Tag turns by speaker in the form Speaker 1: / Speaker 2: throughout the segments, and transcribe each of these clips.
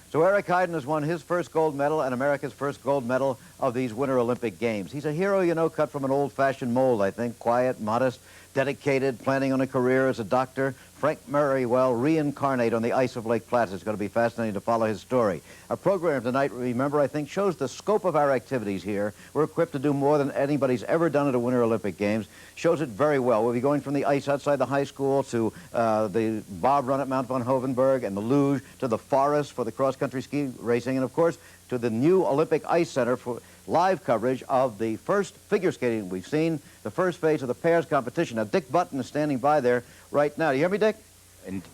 Speaker 1: So Eric Heiden has won his first gold medal and America's first gold medal of these Winter Olympic Games. He's a hero, you know, cut from an old-fashioned mold, I think. Quiet, modest, dedicated, planning on a career as a doctor. Frank Murray, well, reincarnate on the ice of Lake Placid. It's going to be fascinating to follow his story. Our program tonight, remember, I think, shows the scope of our activities here. We're equipped to do more than anybody's ever done at a Winter Olympic Games. Shows it very well. We'll be going from the ice outside the high school to the bob run at Mount von Hovenberg and the luge to the forest for the cross-country ski racing and, of course, to the new Olympic Ice Center for live coverage of the first figure skating we've seen, the first phase of the pairs competition. Now, Dick Button is standing by there right now. Do you hear me, Dick?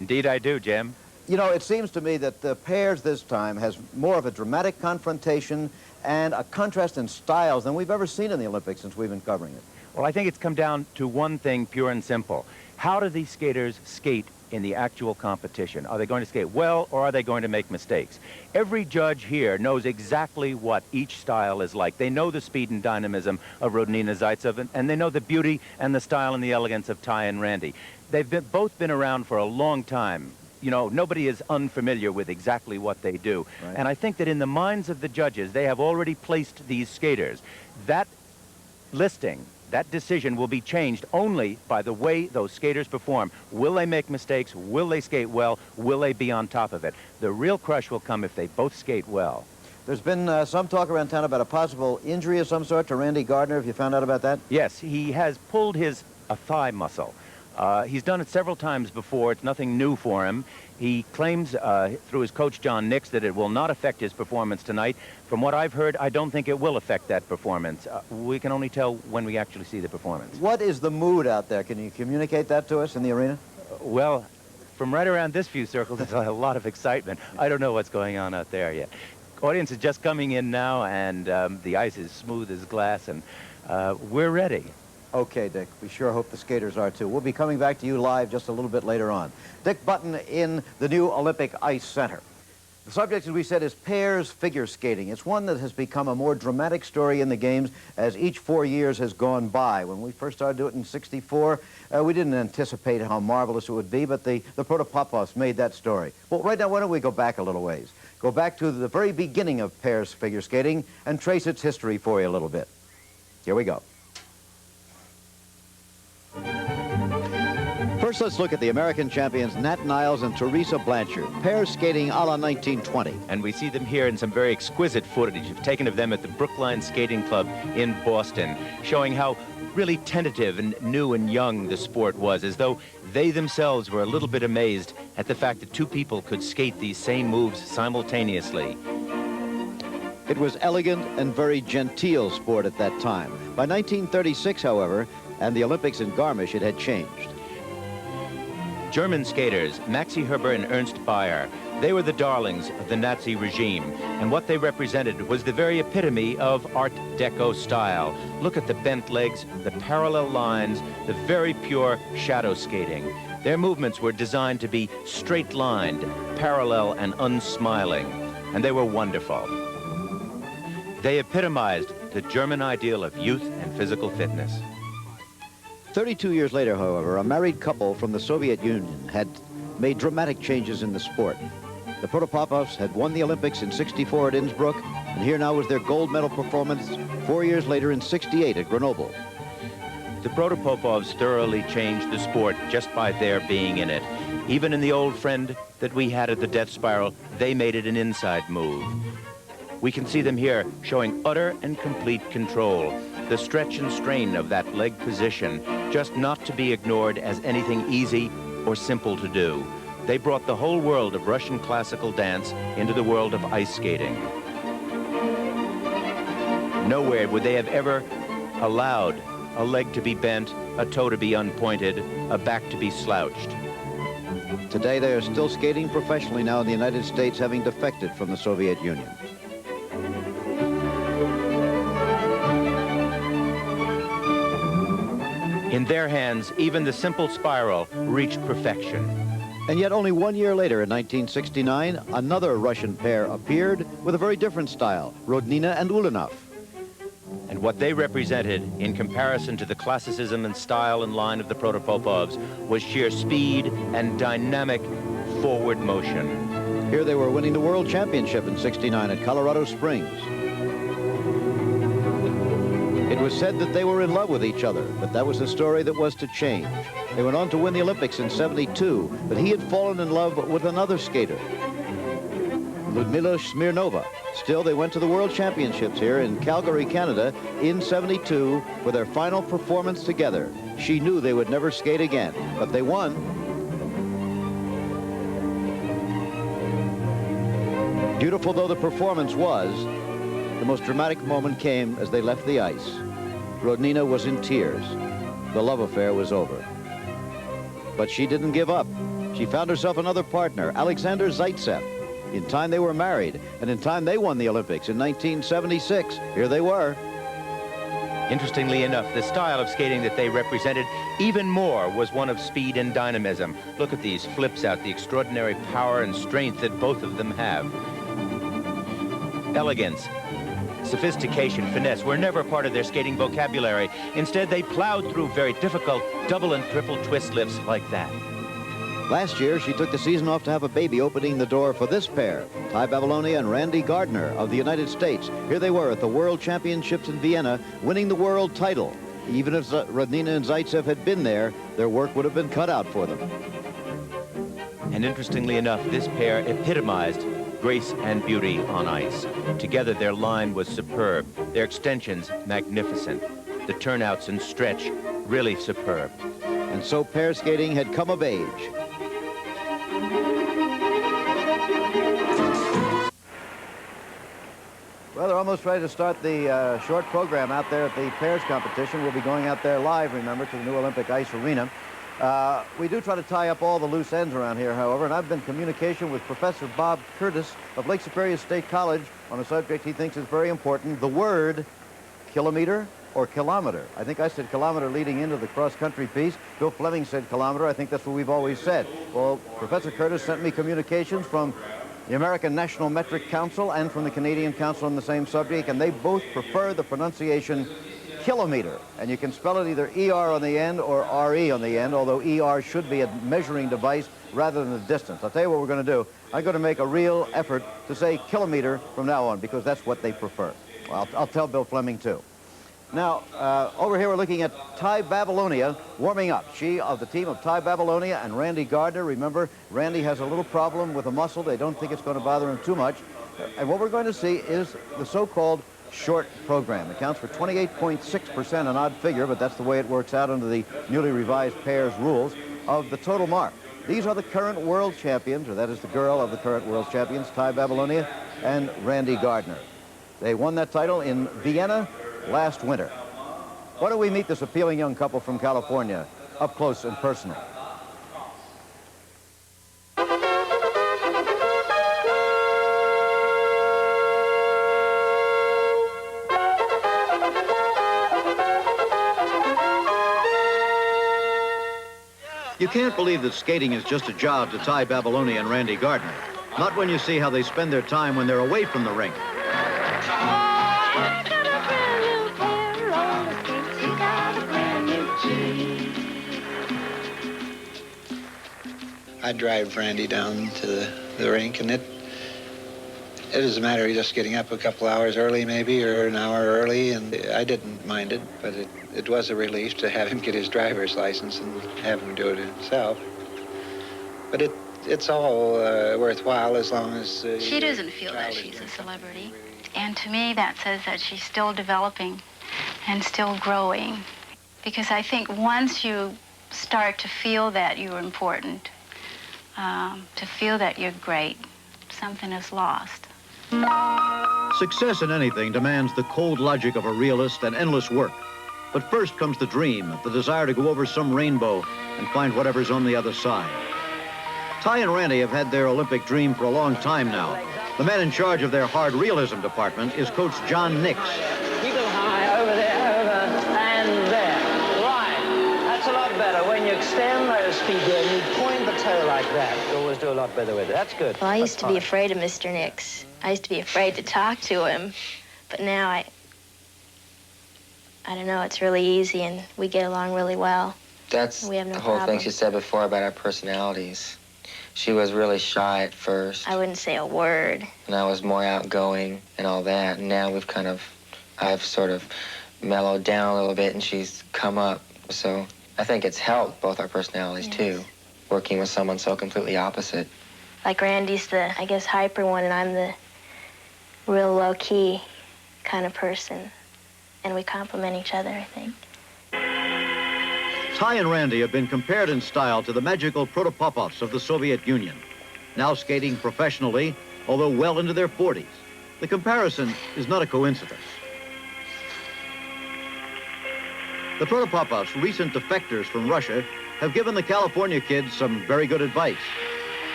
Speaker 2: Indeed I do, Jim.
Speaker 1: You know, it seems to me that the pairs this time has more of a dramatic confrontation and a contrast in styles than we've ever seen in the Olympics since we've been covering it.
Speaker 2: Well, I think it's come down to one thing, pure and simple. How do these skaters skate in the actual competition? Are they going to skate well, or are they going to make mistakes? Every judge here knows exactly what each style is like. They know the speed and dynamism of Rodnina and Zaitsev, and they know the beauty and the style and the elegance of Ty and Randy. They've both been around for a long time. You know, nobody is unfamiliar with exactly what they do.
Speaker 1: Right.
Speaker 2: And I think that in the minds of the judges, they have already placed these skaters. That listing, that decision will be changed only by the way those skaters perform. Will they make mistakes? Will they skate well? Will they be on top of it? The real crush will come if they both skate well.
Speaker 1: There's been some talk around town about a possible injury of some sort to Randy Gardner. Have you found out about that?
Speaker 2: Yes, he has pulled his thigh muscle. He's done it several times before. It's nothing new for him. He claims through his coach, John Nix, that it will not affect his performance tonight. From what I've heard, I don't think it will affect that performance. We can only tell when we actually see the performance.
Speaker 1: What is the mood out there? Can you communicate that to us in the arena?
Speaker 2: Well, from right around this few circles, there's a lot of excitement. I don't know what's going on out there yet. Audience is just coming in now, and the ice is smooth as glass, and we're ready.
Speaker 1: Okay, Dick. We sure hope the skaters are, too. We'll be coming back to you live just a little bit later on. Dick Button in the new Olympic Ice Center. The subject, as we said, is pairs figure skating. It's one that has become a more dramatic story in the games as each 4 years has gone by. When we first started doing it in '64, we didn't anticipate how marvelous it would be, but the Protopopovs made that story. Well, right now, why don't we go back a little ways? Go back to the very beginning of pairs figure skating and trace its history for you a little bit. Here we go. First, let's look at the American champions Nat Niles and Teresa Blanchard, pairs skating a la 1920.
Speaker 2: And we see them here in some very exquisite footage taken of them at the Brookline Skating Club in Boston, showing how really tentative and new and young the sport was, as though they themselves were a little bit amazed at the fact that two people could skate these same moves simultaneously.
Speaker 1: It was elegant and very genteel sport at that time. By 1936, however, and the Olympics in Garmisch, it had changed.
Speaker 2: German skaters, Maxi Herber and Ernst Bayer, they were the darlings of the Nazi regime, and what they represented was the very epitome of Art Deco style. Look at the bent legs, the parallel lines, the very pure shadow skating. Their movements were designed to be straight-lined, parallel, and unsmiling, and they were wonderful. They epitomized the German ideal of youth and physical fitness.
Speaker 1: 32 years later, however, a married couple from the Soviet Union had made dramatic changes in the sport. The Protopopovs had won the Olympics in '64 at Innsbruck, and here now was their gold medal performance 4 years later in '68 at Grenoble.
Speaker 2: The Protopopovs thoroughly changed the sport just by their being in it. Even in the old friend that we had at the Death Spiral, they made it an inside move. We can see them here showing utter and complete control. The stretch and strain of that leg position, just not to be ignored as anything easy or simple to do. They brought the whole world of Russian classical dance into the world of ice skating. Nowhere would they have ever allowed a leg to be bent, a toe to be unpointed, a back to be slouched.
Speaker 1: Today, they are still skating professionally now in the United States, having defected from the Soviet Union.
Speaker 2: In their hands, even the simple spiral reached perfection.
Speaker 1: And yet only 1 year later, in 1969, another Russian pair appeared with a very different style, Rodnina and Ulanov.
Speaker 2: And what they represented in comparison to the classicism and style and line of the Protopopovs was sheer speed and dynamic forward motion.
Speaker 1: Here they were winning the World Championship in '69 at Colorado Springs. It was said that they were in love with each other, but that was a story that was to change. They went on to win the Olympics in '72, but he had fallen in love with another skater, Ludmila Smirnova. Still, they went to the World Championships here in Calgary, Canada in '72 for their final performance together. She knew they would never skate again, but they won. Beautiful though the performance was, the most dramatic moment came as they left the ice. Rodnina was in tears. The love affair was over. But she didn't give up. She found herself another partner, Alexander Zaitsev. In time they were married, and in time they won the Olympics in 1976. Here they were.
Speaker 2: Interestingly enough, the style of skating that they represented even more was one of speed and dynamism. Look at these flips out, the extraordinary power and strength that both of them have. Elegance, sophistication, finesse were never part of their skating vocabulary. Instead, they plowed through very difficult double and triple twist lifts like that.
Speaker 1: Last year, she took the season off to have a baby, opening the door for this pair, Ty Babilonia and Randy Gardner of the United States. Here they were at the World Championships in Vienna, winning the world title. Even if Rodnina and Zaitsev had been there, their work would have been cut out for them.
Speaker 2: And interestingly enough, this pair epitomized grace and beauty on ice. Together, their line was superb. Their extensions, magnificent. The turnouts and stretch, really superb.
Speaker 1: And so pair skating had come of age. Well, they're almost ready to start the short program out there at the pairs competition. We'll be going out there live, remember, to the new Olympic ice arena. We do try to tie up all the loose ends around here, however, and I've been in communication with Professor Bob Curtis of Lake Superior State College on a subject he thinks is very important, the word kilometer or kilometer. I think I said kilometer leading into the cross-country piece. Bill Fleming said kilometer. I think that's what we've always said. Well, Professor Curtis sent me communications from the American National Metric Council and from the Canadian Council on the same subject, and they both prefer the pronunciation kilometer. And you can spell it either ER on the end or RE on the end, although ER should be a measuring device rather than a distance. I'll tell you what we're going to do. I'm going to make a real effort to say kilometer from now on, because that's what they prefer. Well, I'll tell Bill Fleming, too. Now, over here we're looking at Ty Babilonia warming up. She of the team of Ty Babilonia and Randy Gardner. Remember, Randy has a little problem with a muscle. They don't think it's going to bother him too much. And what we're going to see is the so-called short program. It counts for 28.6%, an odd figure, but that's the way it works out under the newly revised pairs rules, of the total mark. These are the current world champions, or that is the girl of the current world champions, Ty Babilonia and Randy Gardner. They won that title in Vienna last winter. Why don't we meet this appealing young couple from California up close and personal? You can't believe that skating is just a job to Ty Babilonia and Randy Gardner. Not when you see how they spend their time when they're away from the rink.
Speaker 3: I drive Randy down to the rink, and it is a matter of just getting up a couple hours early, maybe, or an hour early, and I didn't mind it, but it was a relief to have him get his driver's license and have him do it himself. But it's all worthwhile as long as...
Speaker 4: she doesn't feel that she's a celebrity. And to me, that says that she's still developing and still growing. Because I think once you start to feel that you're important, to feel that you're great, something is lost.
Speaker 1: Success in anything demands the cold logic of a realist and endless work. But first comes the dream, the desire to go over some rainbow and find whatever's on the other side. Ty and Randy have had their Olympic dream for a long time now. The man in charge of their hard realism department is Coach John Nix.
Speaker 5: You go high, over there, over, and there. Right. That's a lot better. When you extend those feet here, you point the toe like that. You always do a lot better with it. That's good.
Speaker 6: Well, I used to be afraid of Mr. Nix. I used to be afraid to talk to him. But now I don't know, it's really easy, and we get along really well.
Speaker 7: That's
Speaker 6: we have no
Speaker 7: the whole
Speaker 6: problem.
Speaker 7: thing she said before about our personalities. She was really shy at first.
Speaker 6: I wouldn't say a word.
Speaker 7: And I was more outgoing and all that. And now I've sort of mellowed down a little bit and she's come up. So I think it's helped both our personalities too, working with someone so completely opposite.
Speaker 6: Like Randy's the, I guess, hyper one, and I'm the real low-key kind of person. And we complement each other, I think.
Speaker 1: Ty and Randy have been compared in style to the magical Protopopovs of the Soviet Union, now skating professionally, although well into their 40s. The comparison is not a coincidence. The Protopopovs, recent defectors from Russia, have given the California kids some very good advice.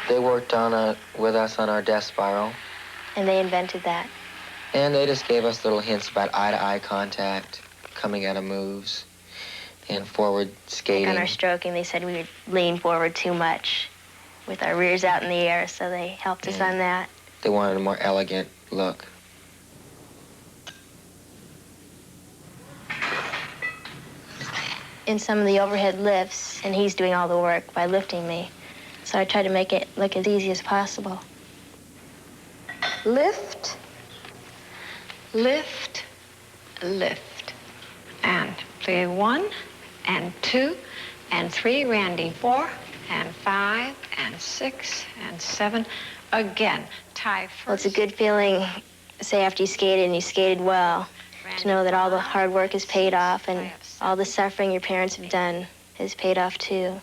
Speaker 7: They worked with us on our death spiral.
Speaker 6: And they invented that.
Speaker 7: And they just gave us little hints about eye-to-eye contact, coming out of moves, and forward skating.
Speaker 6: Like on our stroking, they said we would lean forward too much with our rears out in the air, so they helped us on that.
Speaker 7: They wanted a more elegant look.
Speaker 6: In some of the overhead lifts, and he's doing all the work by lifting me, so I try to make it look as easy as possible.
Speaker 8: Lift, lift, lift. And play 1 and 2 and 3, Randy, 4 and 5 and 6 and 7. Again, Ty first.
Speaker 6: Well, it's a good feeling, say, after you skated and you skated well, to know that all the hard work is paid off and all the suffering your parents have done is paid off too.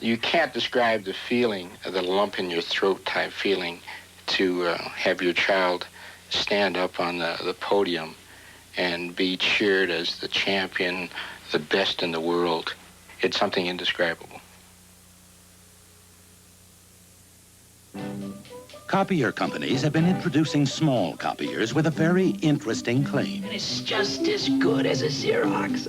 Speaker 9: You can't describe the feeling, the lump in your throat type feeling, to have your child stand up on the podium and be cheered as the champion, the best in the world. It's something indescribable.
Speaker 10: Copier companies have been introducing small copiers with a very interesting claim.
Speaker 11: It's just as good as a Xerox.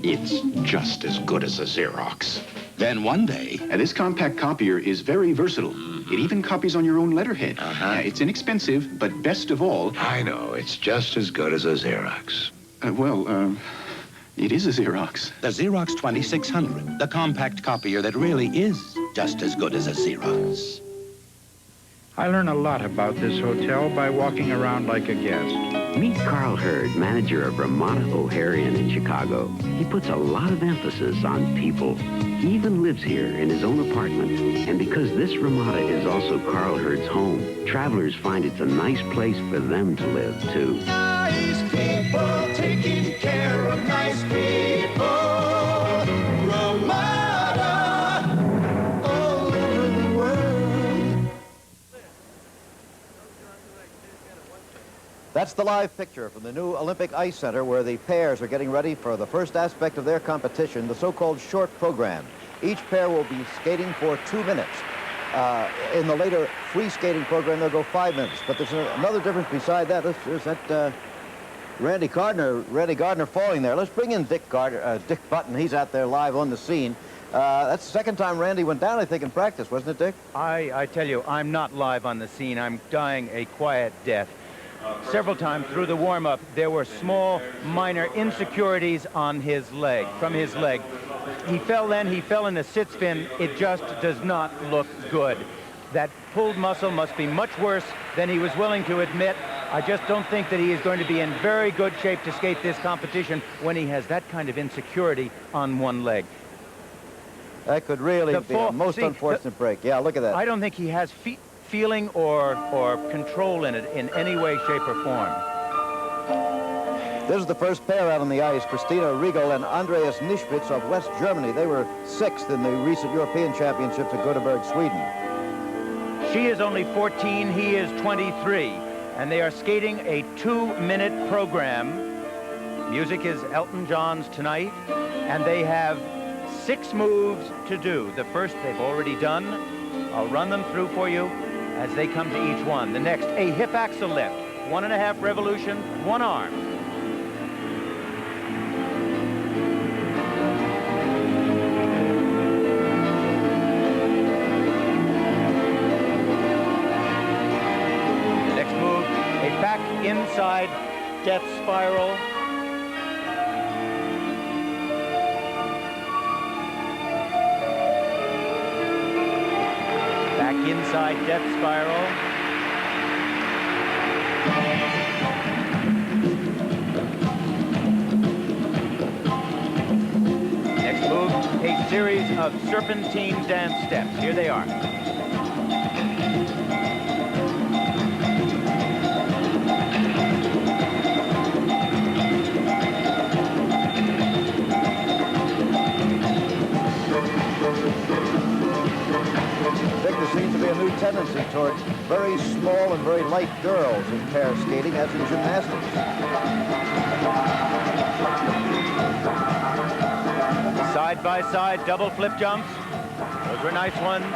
Speaker 12: It's just as good as a Xerox.
Speaker 10: Then one day...
Speaker 12: this compact copier is very versatile. It even copies on your own letterhead. It's inexpensive, but best of all...
Speaker 11: I know, it's just as good as a Xerox.
Speaker 12: It is a Xerox.
Speaker 10: The Xerox 2600, the compact copier that really is just as good as a Xerox.
Speaker 13: I learn a lot about this hotel by walking around like a guest.
Speaker 14: Meet Carl Hurd, manager of Ramada O'Harian in Chicago. He puts a lot of emphasis on people. He even lives here in his own apartment. And because this Ramada is also Carl Hurd's home, travelers find it's a nice place for them to live, too.
Speaker 15: Nice people taking care of nice people. Ramada, all over the world.
Speaker 1: That's the live picture from the new Olympic Ice Center where the pairs are getting ready for the first aspect of their competition, the so-called short program. Each pair will be skating for 2 minutes. In the later free skating program, they'll go 5 minutes. But there's another difference beside that. There's that Randy Gardner falling there. Let's bring in Dick Button. He's out there live on the scene. That's the second time Randy went down, I think, in practice, wasn't it, Dick?
Speaker 2: I tell you, I'm not live on the scene. I'm dying a quiet death. Several times through the warm-up, there were small, minor insecurities on his leg, from his leg. He fell then, he fell in a sit spin. It just does not look good. That pulled muscle must be much worse than he was willing to admit. I just don't think that he is going to be in very good shape to skate this competition when he has that kind of insecurity on one leg.
Speaker 1: That could really be a most unfortunate break. Yeah, look at that.
Speaker 2: I don't think he has feeling or control in it in any way, shape, or form.
Speaker 1: This is the first pair out on the ice, Christina Riegel and Andreas Nischwitz of West Germany. They were 6th in the recent European Championships at Göteborg, Sweden.
Speaker 2: She is only 14, he is 23, and they are skating a 2-minute program. Music is Elton John's Tonight, and they have 6 moves to do. The first they've already done. I'll run them through for you as they come to each one. The next, a hip axle lift, 1.5 revolution, 1 arm. The next move, a back inside death spiral. inside death spiral. Next move, a series of serpentine dance steps. Here they are.
Speaker 1: There seems to be a new tendency towards very small and very light girls in pair skating, as in gymnastics.
Speaker 2: Side-by-side double flip jumps. Those were nice ones.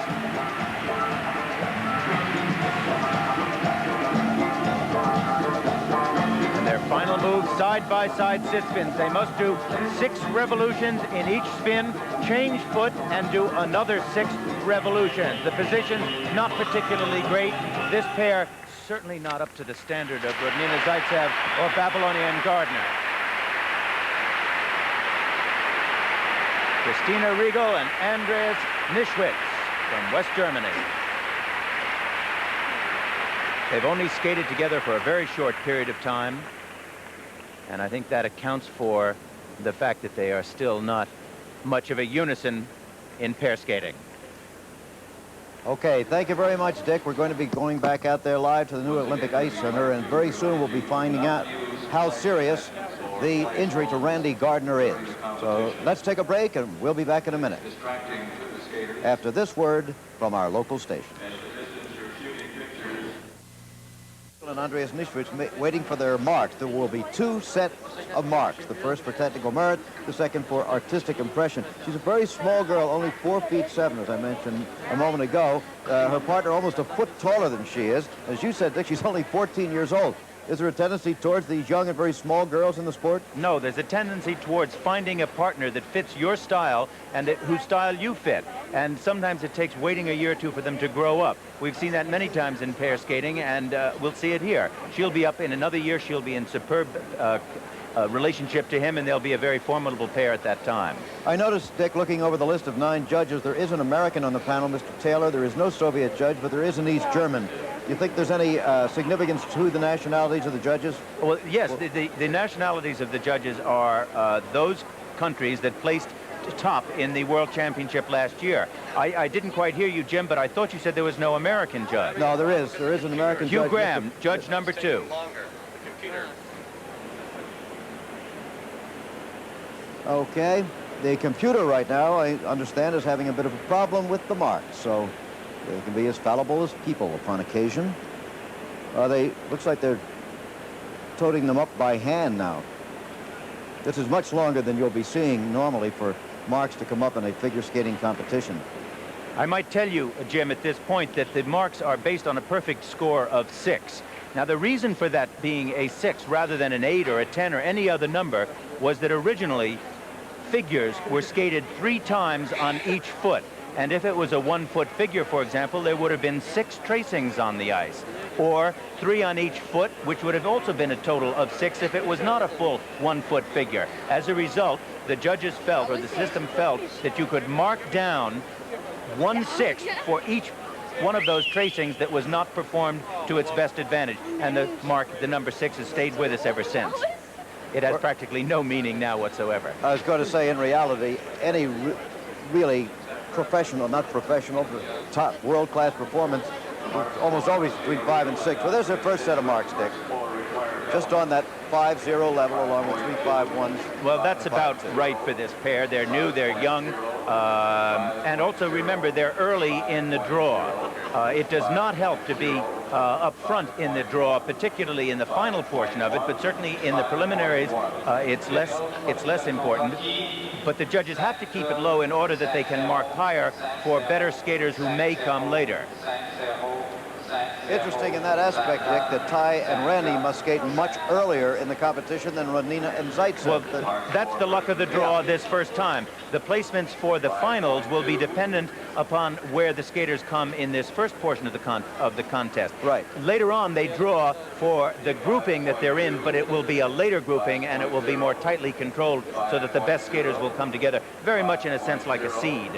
Speaker 2: And their final move, side-by-side sit spins. They must do 6 revolutions in each spin, change foot, and do another 6 revolutions. The position not particularly great. This pair certainly not up to the standard of Rodnina Zaitsev or Babilonia and Gardner. Christina Riegel and Andreas Nischwitz from West Germany. They've only skated together for a very short period of time, and I think that accounts for the fact that they are still not much of a unison in pair skating.
Speaker 1: Okay, thank you very much, Dick. We're going to be going back out there live to the new Olympic Ice Center, and very soon we'll be finding out how serious the injury to Randy Gardner is. So let's take a break, and we'll be back in a minute after this word from our local station. And Andreas Nischwitz waiting for their marks. There will be 2 sets of marks. The first for technical merit, the second for artistic impression. She's a very small girl, only 4'7", as I mentioned a moment ago. Her partner almost a foot taller than she is. As you said, Dick, she's only 14 years old. Is there a tendency towards these young and very small girls in the sport?
Speaker 2: No, there's a tendency towards finding a partner that fits your style and whose style you fit. And sometimes it takes waiting a year or two for them to grow up. We've seen that many times in pair skating, and we'll see it here. She'll be up in another year. She'll be in superb relationship to him, and they'll be a very formidable pair at that time.
Speaker 1: I noticed, Dick, looking over the list of 9 judges, there is an American on the panel, Mr. Taylor. There is no Soviet judge, but there is an East German. Do you think there's any significance to the nationalities of the judges?
Speaker 2: Well, yes, the nationalities of the judges are those countries that placed top in the World Championship last year. I didn't quite hear you, Jim, but I thought you said there was no American judge.
Speaker 1: No, there is. There is an American judge.
Speaker 2: Hugh Graham, judge number 2.
Speaker 1: Okay. The computer right now, I understand, is having a bit of a problem with the marks, so they can be as fallible as people upon occasion. Looks like they're toting them up by hand now. This is much longer than you'll be seeing normally for marks to come up in a figure skating competition.
Speaker 2: I might tell you, Jim, at this point that the marks are based on a perfect score of 6. Now, the reason for that being a 6 rather than an 8 or a 10 or any other number was that originally figures were skated 3 times on each foot. And if it was a 1-foot figure, for example, there would have been 6 tracings on the ice, or 3 on each foot, which would have also been a total of 6 if it was not a full 1-foot figure. As a result, the judges felt, or the system felt, that you could mark down 1/6 for each one of those tracings that was not performed to its best advantage. And the number 6 has stayed with us ever since. It has practically no meaning now whatsoever.
Speaker 1: I was going to say, in reality, any really professional, not professional, but top world-class performance, almost always between 5 and 6. Well, there's their first set of marks, Dick. Just on that 5-0 level, along with 3 5-1s.
Speaker 2: Well, that's about right for this pair. They're new, they're young, and also remember, they're early in the draw. It does not help to be up front in the draw, particularly in the final portion of it, but certainly in the preliminaries, it's less important. But the judges have to keep it low in order that they can mark higher for better skaters who may come later.
Speaker 1: Interesting in that aspect, Dick, that Ty and Randy must skate much earlier in the competition than Rodnina and Zaitsev.
Speaker 2: Well, that's the luck of the draw this first time. The placements for the finals will be dependent upon where the skaters come in this first portion of the contest.
Speaker 1: Right.
Speaker 2: Later on, they draw for the grouping that they're in, but it will be a later grouping, and it will be more tightly controlled so that the best skaters will come together, very much in a sense like a seed.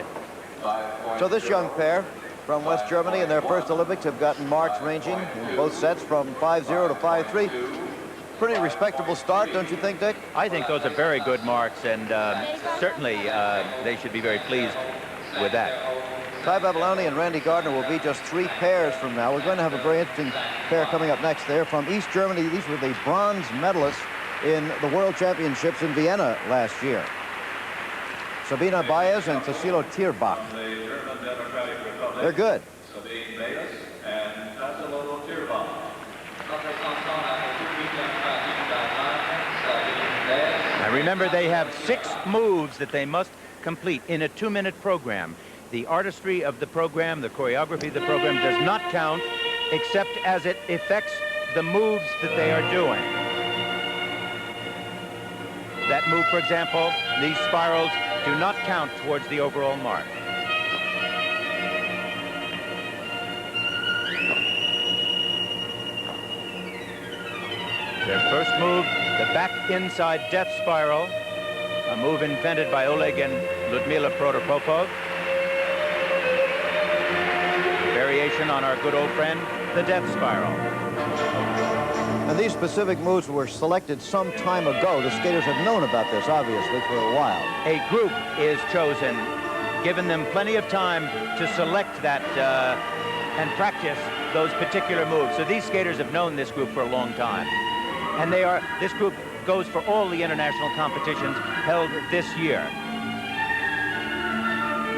Speaker 1: So this young pair, from West Germany in their first Olympics have gotten marks ranging in both sets from 5-0 to 5-3. Pretty respectable start, don't you think, Dick?
Speaker 2: I think those are very good marks, and certainly they should be very pleased with that.
Speaker 1: Ty Babilonia and Randy Gardner will be just 3 pairs from now. We're going to have a very interesting pair coming up next. They're from East Germany. These were the bronze medalists in the World Championships in Vienna last year. Sabine Baeß and Tassilo Thierbach. They're good.
Speaker 16: Sabine Baeß and Tassilo Thierbach.
Speaker 2: Now remember, they have 6 moves that they must complete in a 2-minute program. The artistry of the program, the choreography of the program does not count except as it affects the moves that they are doing. That move, for example, these spirals do not count towards the overall mark. Their first move, the back inside death spiral, a move invented by Oleg and Ludmila Protopopov. Variation on our good old friend, the death spiral.
Speaker 1: And these specific moves were selected some time ago. The skaters have known about this, obviously, for a while.
Speaker 2: A group is chosen, given them plenty of time to select that and practice those particular moves. So these skaters have known this group for a long time. And this group goes for all the international competitions held this year.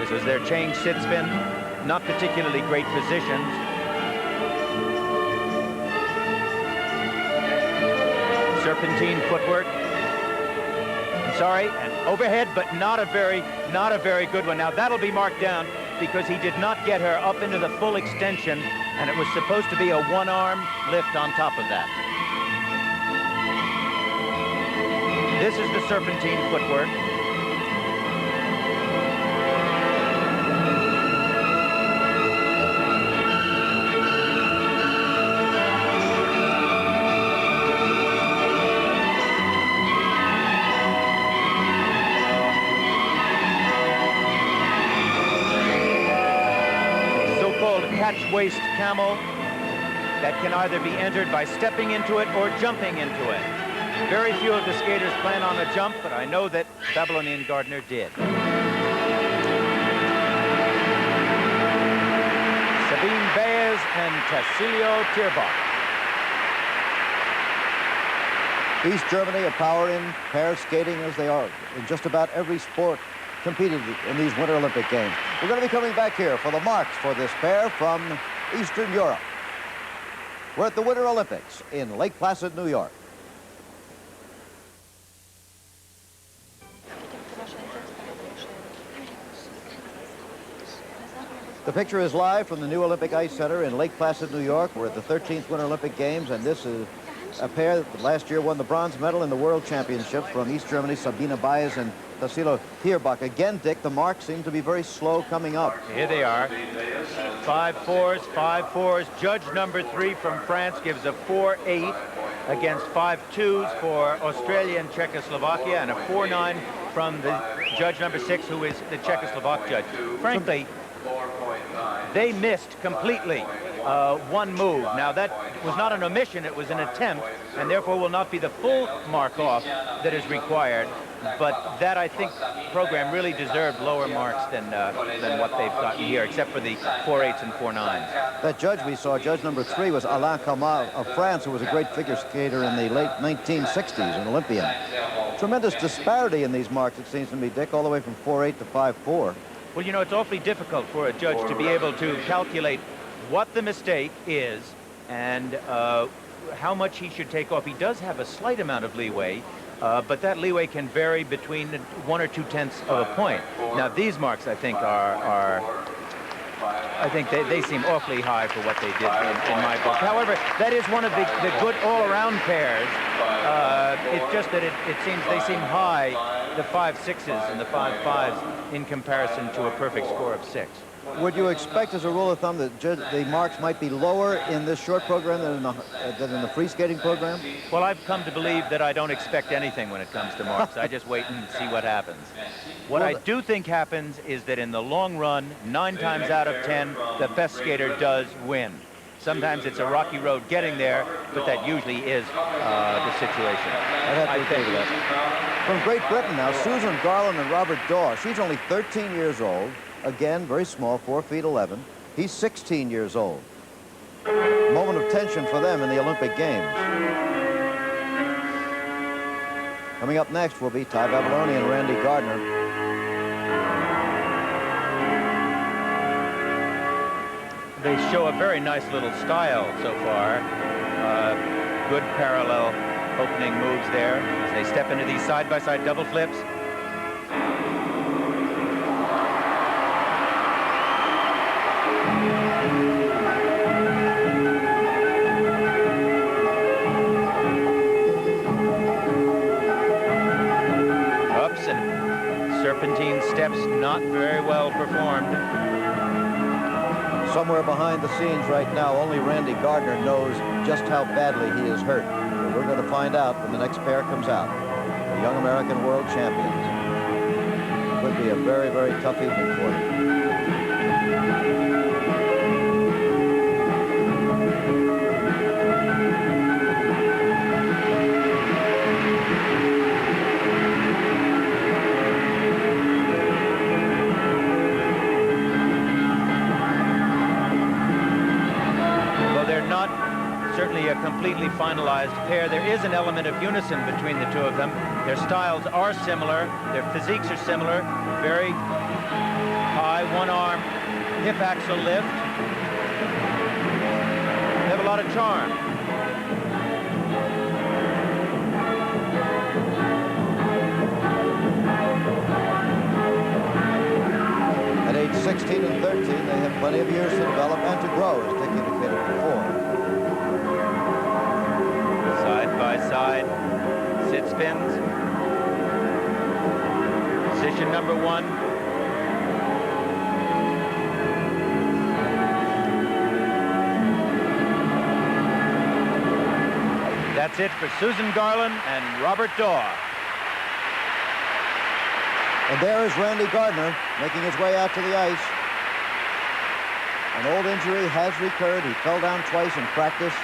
Speaker 2: This is their change sit spin. Not particularly great positions. Serpentine footwork. Sorry, and overhead, but not a very good one. Now that'll be marked down because he did not get her up into the full extension, and it was supposed to be a 1-arm lift on top of that. This is the serpentine footwork. Catch-waist camel that can either be entered by stepping into it or jumping into it. Very few of the skaters plan on a jump, but I know that Babilonia and Gardner did. Sabine Baeß and Tassilo Thierbach.
Speaker 1: East Germany, a power in pair skating as they are in just about every sport competed in these Winter Olympic Games. We're going to be coming back here for the marks for this pair from Eastern Europe. We're at the Winter Olympics in Lake Placid, New York. The picture is live from the new Olympic Ice Center in Lake Placid, New York. We're at the 13th Winter Olympic Games, and this is a pair that last year won the bronze medal in the World Championships from East Germany, Sabine Baeß and Tassilo Thierbach. Again, Dick, the marks seem to be very slow coming up.
Speaker 2: Here they are. 5-4s, 5-4s. Judge number 3 from France gives a 4-8 against 5-2s for Australia and Czechoslovakia, and a 4-9 from the judge number 6, who is the Czechoslovak judge. Frankly, they missed completely one move. Now, that was not an omission, it was an attempt, and therefore will not be the full mark off that is required. But that, I think, program really deserved lower marks than what they've gotten here, except for the 4-8s and 4-9s.
Speaker 1: That judge we saw, judge number 3, was Alain Kamal of France, who was a great figure skater in the late 1960s, an Olympian. Tremendous disparity in these marks, it seems to me, Dick, all the way from 4-8 to 5-4.
Speaker 2: Well, you know, it's awfully difficult for a judge to be able to calculate what the mistake is and how much he should take off. He does have a slight amount of leeway, but that leeway can vary between 1 or 2/10 of a point. Now, these marks, I think, I think they seem awfully high for what they did in my book. However, that is one of the good all-around pairs. It's just that it seems they seem high the 5.6s and the 5.5s in comparison to a perfect score of 6.
Speaker 1: Would you expect, as a rule of thumb, that the marks might be lower in this short program than in the free skating program?
Speaker 2: Well, I've come to believe that I don't expect anything when it comes to marks. I just wait and see what happens. What I do think happens is that in the long run, 9 times out of 10, the best skater does win. Sometimes it's a rocky road getting there, but that usually is the situation.
Speaker 1: I'd have to agree with that. From Great Britain now, Susan Garland and Robert Daw. She's only 13 years old. Again, very small, 4 feet 11. He's 16 years old. Moment of tension for them in the Olympic Games. Coming up next will be Ty Babilonia and Randy Gardner.
Speaker 2: They show a very nice little style so far. Good parallel opening moves there as they step into these side-by-side double flips. Ups and serpentine steps, not very well performed.
Speaker 1: Somewhere behind the scenes right now, only Randy Gardner knows just how badly he is hurt. But we're going to find out when the next pair comes out. The young American world champions. Could be a very, very tough evening for them.
Speaker 2: Certainly a completely finalized pair. There is an element of unison between the two of them. Their styles are similar. Their physiques are similar. Very high one-arm hip axle lift. They have a lot of charm.
Speaker 1: At age 16 and 13, they have plenty of years to develop and to grow, as Dick indicated before.
Speaker 2: Side sit spins. Position number 1. That's it for Susan Garland and Robert Daw.
Speaker 1: And there is Randy Gardner making his way out to the ice. An old injury has recurred. He fell down twice in practice.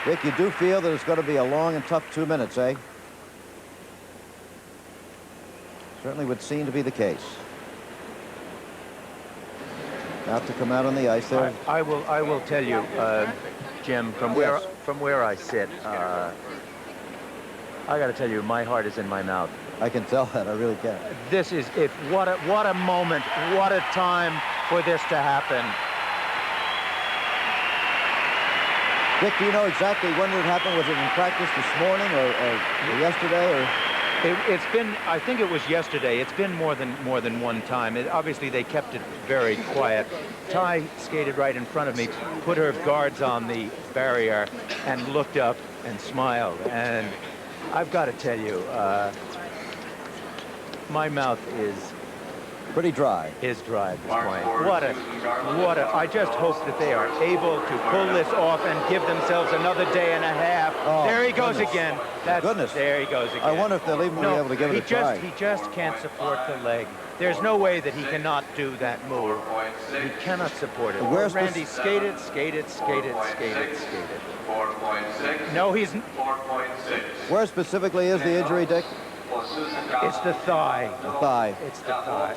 Speaker 1: Dick, you do feel that it's going to be a long and tough 2 minutes, eh? Certainly would seem to be the case. About to come out on the ice there.
Speaker 2: I will tell you, Jim, from where I sit, I got to tell you, my heart is in my mouth.
Speaker 1: I can tell that. I really can.
Speaker 2: This is it. What a moment! What a time for this to happen.
Speaker 1: Dick, do you know exactly when it happened? Was it in practice this morning or yesterday? Or
Speaker 2: it's been, I think it was yesterday. It's been more than one time. Obviously, they kept it very quiet. Ty skated right in front of me, put her guards on the barrier, and looked up and smiled. And I've got to tell you, my mouth is
Speaker 1: pretty dry.
Speaker 2: Is dry at this point. I just hope that they are able to pull this off and give themselves another day and a half.
Speaker 1: Oh,
Speaker 2: there he goes again. There he goes again.
Speaker 1: I wonder if they'll even be able to give it a try.
Speaker 2: He just can't support the leg. There's no way that he cannot do that move. He cannot support it. Randy skated. 4.6. No, he's...
Speaker 1: 4.6. Where specifically is the injury, Dick?
Speaker 2: It's the thigh.
Speaker 1: The thigh.
Speaker 2: It's the thigh.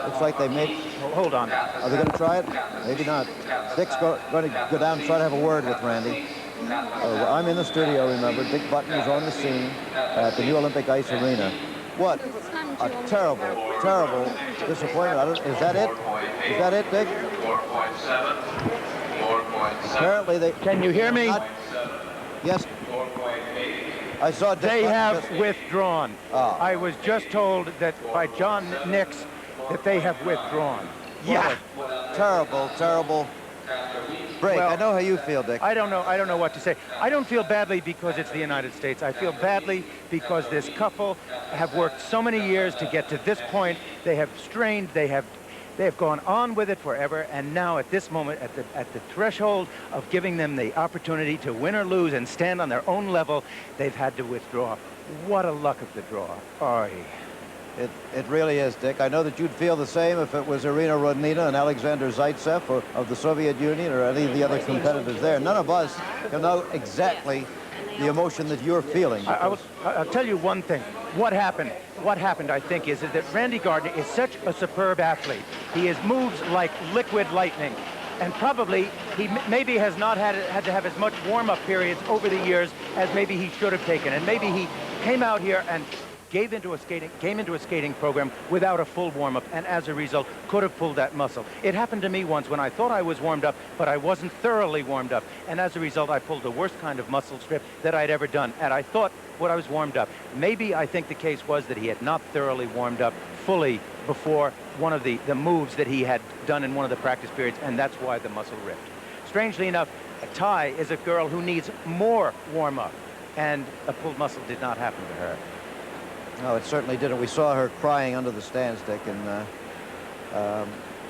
Speaker 1: Looks like they may...
Speaker 2: Hold on.
Speaker 1: Are they going to try it? Maybe not. Dick's going to go down and try to have a word with Randy. I'm in the studio, remember. Dick Button is on the scene at the new Olympic Ice Arena. What a terrible, terrible disappointment. Is that it? Is that it, Dick?
Speaker 16: 4.7. 4.7.
Speaker 1: Apparently they...
Speaker 2: Can you hear me?
Speaker 1: Yes.
Speaker 16: 4.8.
Speaker 1: I saw Dick
Speaker 2: They have withdrawn. I was just told that by John Nix that they have withdrawn.
Speaker 1: Yeah. Terrible, terrible break.
Speaker 13: Well,
Speaker 1: I know how you feel, Dick.
Speaker 13: I don't know what to say. I don't feel badly because it's the United States. I feel badly because this couple have worked so many years to get to this point. They have strained, they have gone on with it forever, and now at this moment, at the threshold of giving them the opportunity to win or lose and stand on their own level, they've had to withdraw. What a luck of the draw. Oy.
Speaker 1: It really is, Dick. I know that you'd feel the same if it was Irina Rodnina and Alexander Zaitsev of the Soviet Union or any of the other competitors there. None of us can know exactly the emotion that you're feeling.
Speaker 13: I'll tell you one thing. What happened, I think, is that Randy Gardner is such a superb athlete. He moves like liquid lightning. And probably he maybe has not had to have as much warm-up periods over the years as maybe he should have taken. And maybe he came out here and came into a skating program without a full warm-up, and as a result could have pulled that muscle. It happened to me once when I thought I was warmed up, but I wasn't thoroughly warmed up, and as a result I pulled the worst kind of muscle strip that I'd ever done, and I thought what I was warmed up. Maybe I think the case was that he had not thoroughly warmed up fully before one of the moves that he had done in one of the practice periods, and that's why the muscle ripped. Strangely enough, Ty is a girl who needs more warm-up, and a pulled muscle did not happen to her.
Speaker 1: No, it certainly didn't. We saw her crying under the stands, Dick, and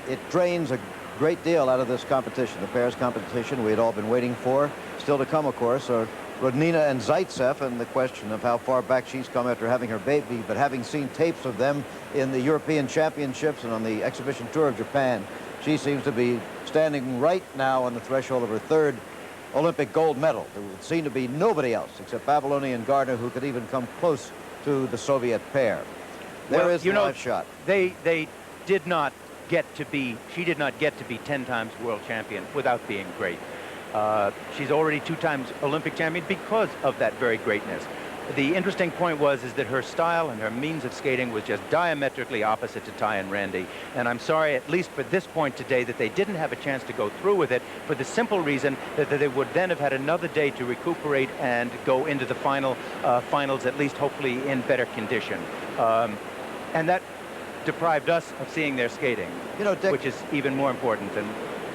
Speaker 1: it drains a great deal out of this competition, the pairs competition we had all been waiting for. Still to come, of course, are Rodnina and Zaitsev, and the question of how far back she's come after having her baby, but having seen tapes of them in the European Championships and on the exhibition tour of Japan, she seems to be standing right now on the threshold of her third Olympic gold medal. There would seem to be nobody else except Babilonia and Gardner who could even come close to the Soviet pair. There is the live shot.
Speaker 13: They did not get to be, she did not get to be 10 times world champion without being great. She's already 2 times Olympic champion because of that very greatness. The interesting point is that her style and her means of skating was just diametrically opposite to Ty and Randy. And I'm sorry, at least for this point today, that they didn't have a chance to go through with it for the simple reason that they would then have had another day to recuperate and go into the finals, at least hopefully in better condition. And that deprived us of seeing their skating, Dick, which is even more important than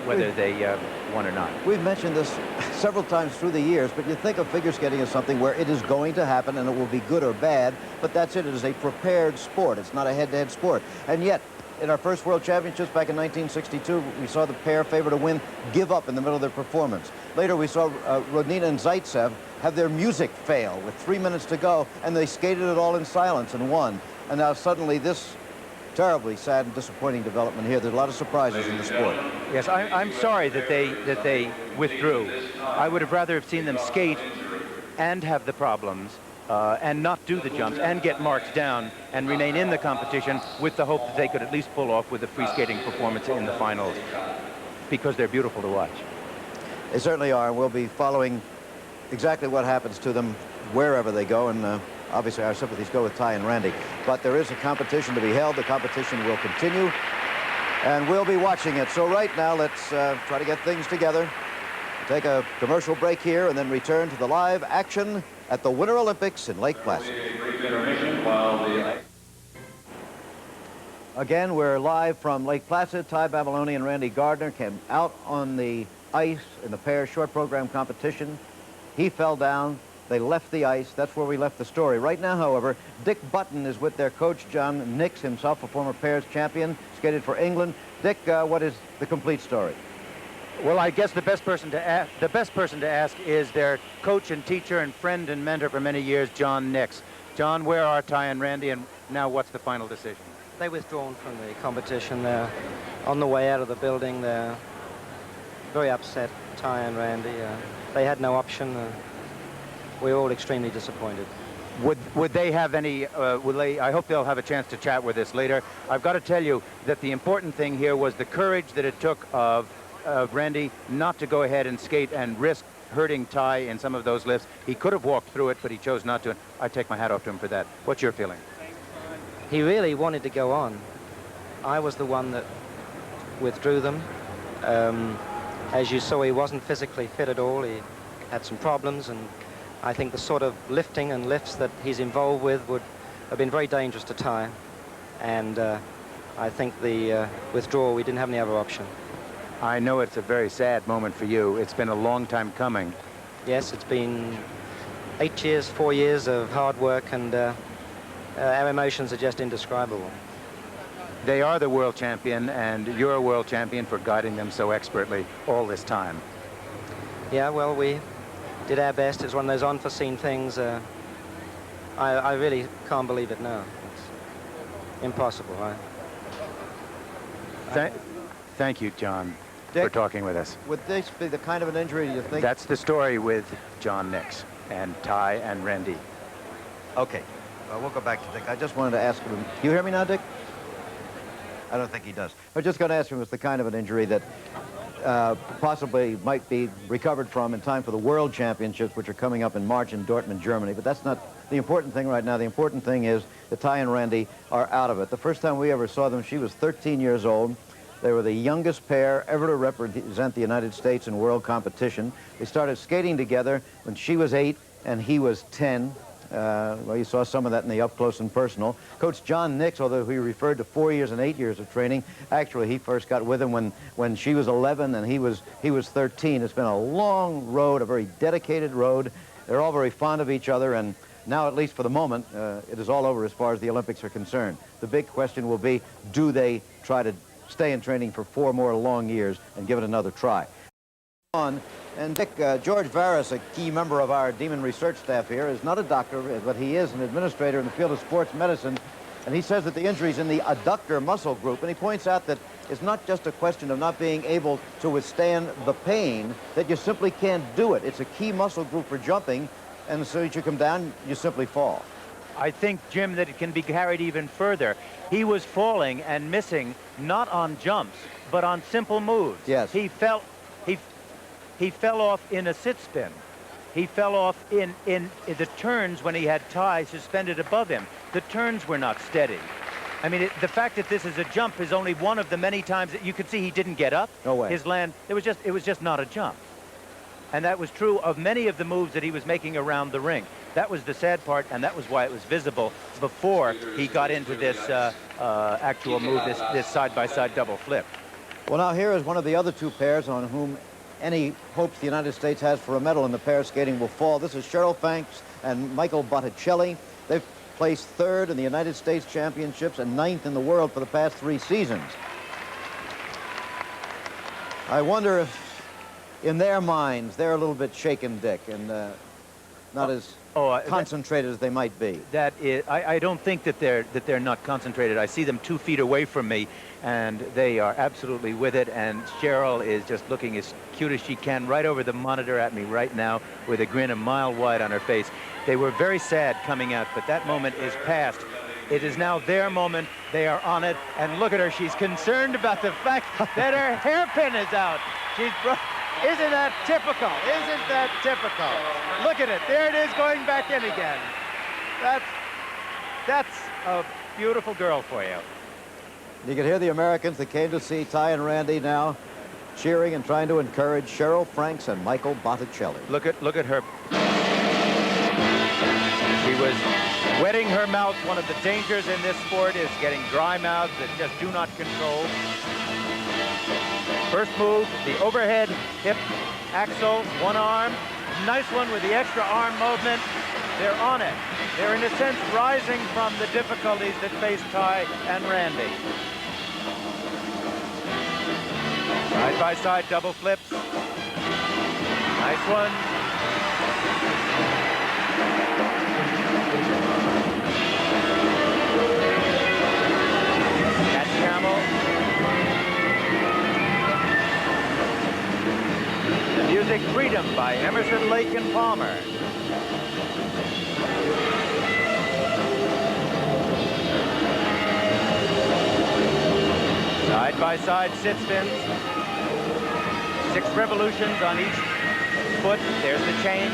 Speaker 13: whether they won or not.
Speaker 1: We've mentioned this several times through the years, but you think of figure skating as something where it is going to happen and it will be good or bad, but that's it. It is a prepared sport. It's not a head-to-head sport. And yet, in our first World Championships back in 1962, we saw the pair favored to win give up in the middle of their performance. Later, we saw Rodnina and Zaitsev have their music fail with 3 minutes to go, and they skated it all in silence and won. And now suddenly this terribly sad and disappointing development here. There's a lot of surprises in the sport.
Speaker 13: Yes, I'm sorry that they withdrew. I would have rather have seen them skate and have the problems and not do the jumps and get marked down and remain in the competition with the hope that they could at least pull off with a free skating performance in the finals, because they're beautiful to watch.
Speaker 1: They certainly are, and we'll be following exactly what happens to them wherever they go, and obviously our sympathies go with Ty and Randy. But there is a competition to be held. The competition will continue, and we'll be watching it. So right now, let's try to get things together. We'll take a commercial break here and then return to the live action at the Winter Olympics in Lake Placid. Again, we're live from Lake Placid. Ty Babilonia and Randy Gardner came out on the ice in the pair short program competition. He fell down. They left the ice. That's where we left the story. Right now, however, Dick Button is with their coach, John Nix, himself a former pairs champion, skated for England. Dick, what is the complete story?
Speaker 13: Well, I guess the best person to ask is their coach and teacher and friend and mentor for many years, John Nix. John, where are Ty and Randy, and now what's the final decision?
Speaker 17: They withdrawn from the competition. They're on the way out of the building. They're very upset, Ty and Randy. They had no option. We're all extremely disappointed.
Speaker 13: Would they have any, I hope they'll have a chance to chat with us later. I've got to tell you that the important thing here was the courage that it took of Randy not to go ahead and skate and risk hurting Ty in some of those lifts. He could have walked through it, but he chose not to. I take my hat off to him for that. What's your feeling?
Speaker 17: He really wanted to go on. I was the one that withdrew them. As you saw, he wasn't physically fit at all. He had some problems, and I think the sort of lifting and lifts that he's involved with would have been very dangerous to Ty. And I think the withdrawal, we didn't have any other option.
Speaker 13: I know it's a very sad moment for you. It's been a long time coming.
Speaker 17: Yes, it's been 8 years, 4 years of hard work, and our emotions are just indescribable.
Speaker 13: They are the world champion, and you're a world champion for guiding them so expertly all this time.
Speaker 17: Yeah, well, we did our best. It's one of those unforeseen things. I really can't believe it now. It's impossible.
Speaker 13: Thank you, John,
Speaker 1: Dick,
Speaker 13: for talking with us.
Speaker 1: Would this be the kind of an injury you think?
Speaker 13: That's the story with John Nix and Ty and Randy.
Speaker 1: Okay. We'll go back to Dick. I just wanted to ask him. You hear me now, Dick? I don't think he does. I was just going to ask him if it's the kind of an injury that possibly might be recovered from in time for the World Championships, which are coming up in March in Dortmund, Germany. But that's not the important thing right now. The important thing is that Ty and Randy are out of it. The first time we ever saw them, she was 13 years old. They were the youngest pair ever to represent the United States in world competition. They started skating together when she was 8 and he was 10. Well, you saw some of that in the up close and personal. Coach John Nix, although he referred to 4 years and 8 years of training, actually he first got with him when she was 11 and he was 13. It's been a long road, a very dedicated road. They're all very fond of each other, and now, at least for the moment, it is all over as far as the Olympics are concerned. The big question will be, do they try to stay in training for 4 more long years and give it another try? And Dick, George Varus, a key member of our Demon research staff here, is not a doctor, but he is an administrator in the field of sports medicine, and he says that the injury's in the adductor muscle group, and he points out that it's not just a question of not being able to withstand the pain, that you simply can't do it. It's a key muscle group for jumping, and as soon as you come down, you simply fall.
Speaker 13: I think, Jim, that it can be carried even further. He was falling and missing, not on jumps, but on simple moves.
Speaker 1: Yes.
Speaker 13: He fell off in a sit spin. He fell off in the turns when he had Ty suspended above him. The turns were not steady. I mean, the fact that this is a jump is only one of the many times that you could see he didn't get up.
Speaker 1: No way.
Speaker 13: His land, it was just not a jump. And that was true of many of the moves that he was making around the ring. That was the sad part, and that was why it was visible before he got into this actual move, this side-by-side double flip.
Speaker 1: Well, now here is one of the other 2 pairs on whom any hopes the United States has for a medal in the pair skating will fall. This is Sheryl and Michael Botticelli. They've placed 3rd in the United States Championships and 9th in the world for the past 3 seasons. I wonder if, in their minds, they're a little bit shaken, Dick, and not as concentrated as they might be.
Speaker 13: That is, I don't think that they're not concentrated. I see them 2 feet away from me, and they are absolutely with it. And Sheryl is just looking as cute as she can right over the monitor at me right now with a grin a mile wide on her face. They were very sad coming out, but that moment is past. It is now their moment. They are on it, and look at her. She's concerned about the fact that her hairpin is out. Isn't that typical? Isn't that typical? Look at it. There it is going back in again. That's a beautiful girl for you.
Speaker 1: You can hear the Americans that came to see Ty and Randy now cheering and trying to encourage Sheryl Franks and Michael Botticelli.
Speaker 13: Look at her. She was wetting her mouth. One of the dangers in this sport is getting dry mouths that just do not control. First move, the overhead hip axel, one arm. Nice one with the extra arm movement. They're on it. They're, in a sense, rising from the difficulties that face Ty and Randy. Side-by-side double flips. Nice one. Cat camel. The music Freedom by Emerson, Lake and Palmer. Side-by-side sit spins. 6 revolutions on each foot. There's the chain.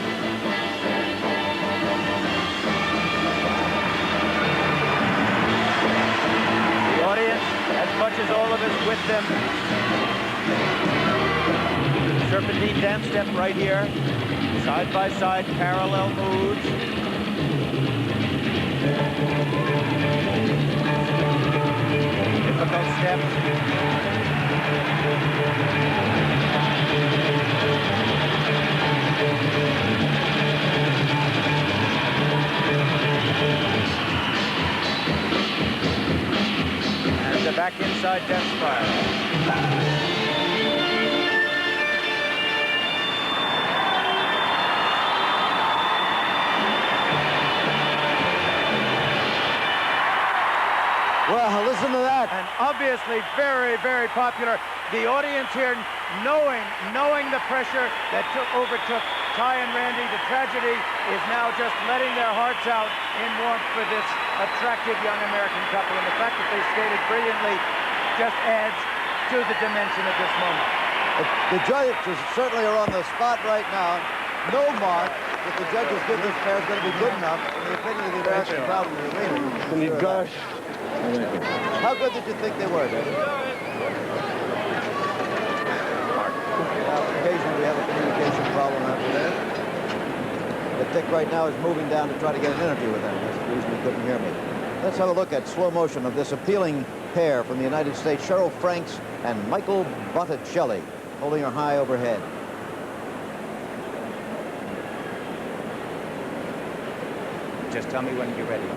Speaker 13: The audience, as much as all of us with them. Serpentine dance step right here. Side-by-side parallel moves. Difficult steps. And the back inside death spiral.
Speaker 1: Well, listen to that.
Speaker 13: And obviously very, very popular. The audience here, knowing the pressure that overtook Ty and Randy, the tragedy is now just letting their hearts out in warmth for this attractive young American couple. And the fact that they skated brilliantly just adds to the dimension of this moment.
Speaker 1: The judges certainly are on the spot right now. No mark that the judges give this pair is going to be good enough in the opinion of the American crowd in the arena.
Speaker 18: Gosh.
Speaker 1: How good did you think they were, David? Occasionally we have a communication problem after that. But Dick right now is moving down to try to get an interview with them. That's the reason he couldn't hear me. Let's have a look at slow motion of this appealing pair from the United States, Sheryl Franks and Michael Botticelli, holding her high overhead.
Speaker 13: Just tell me when you're ready.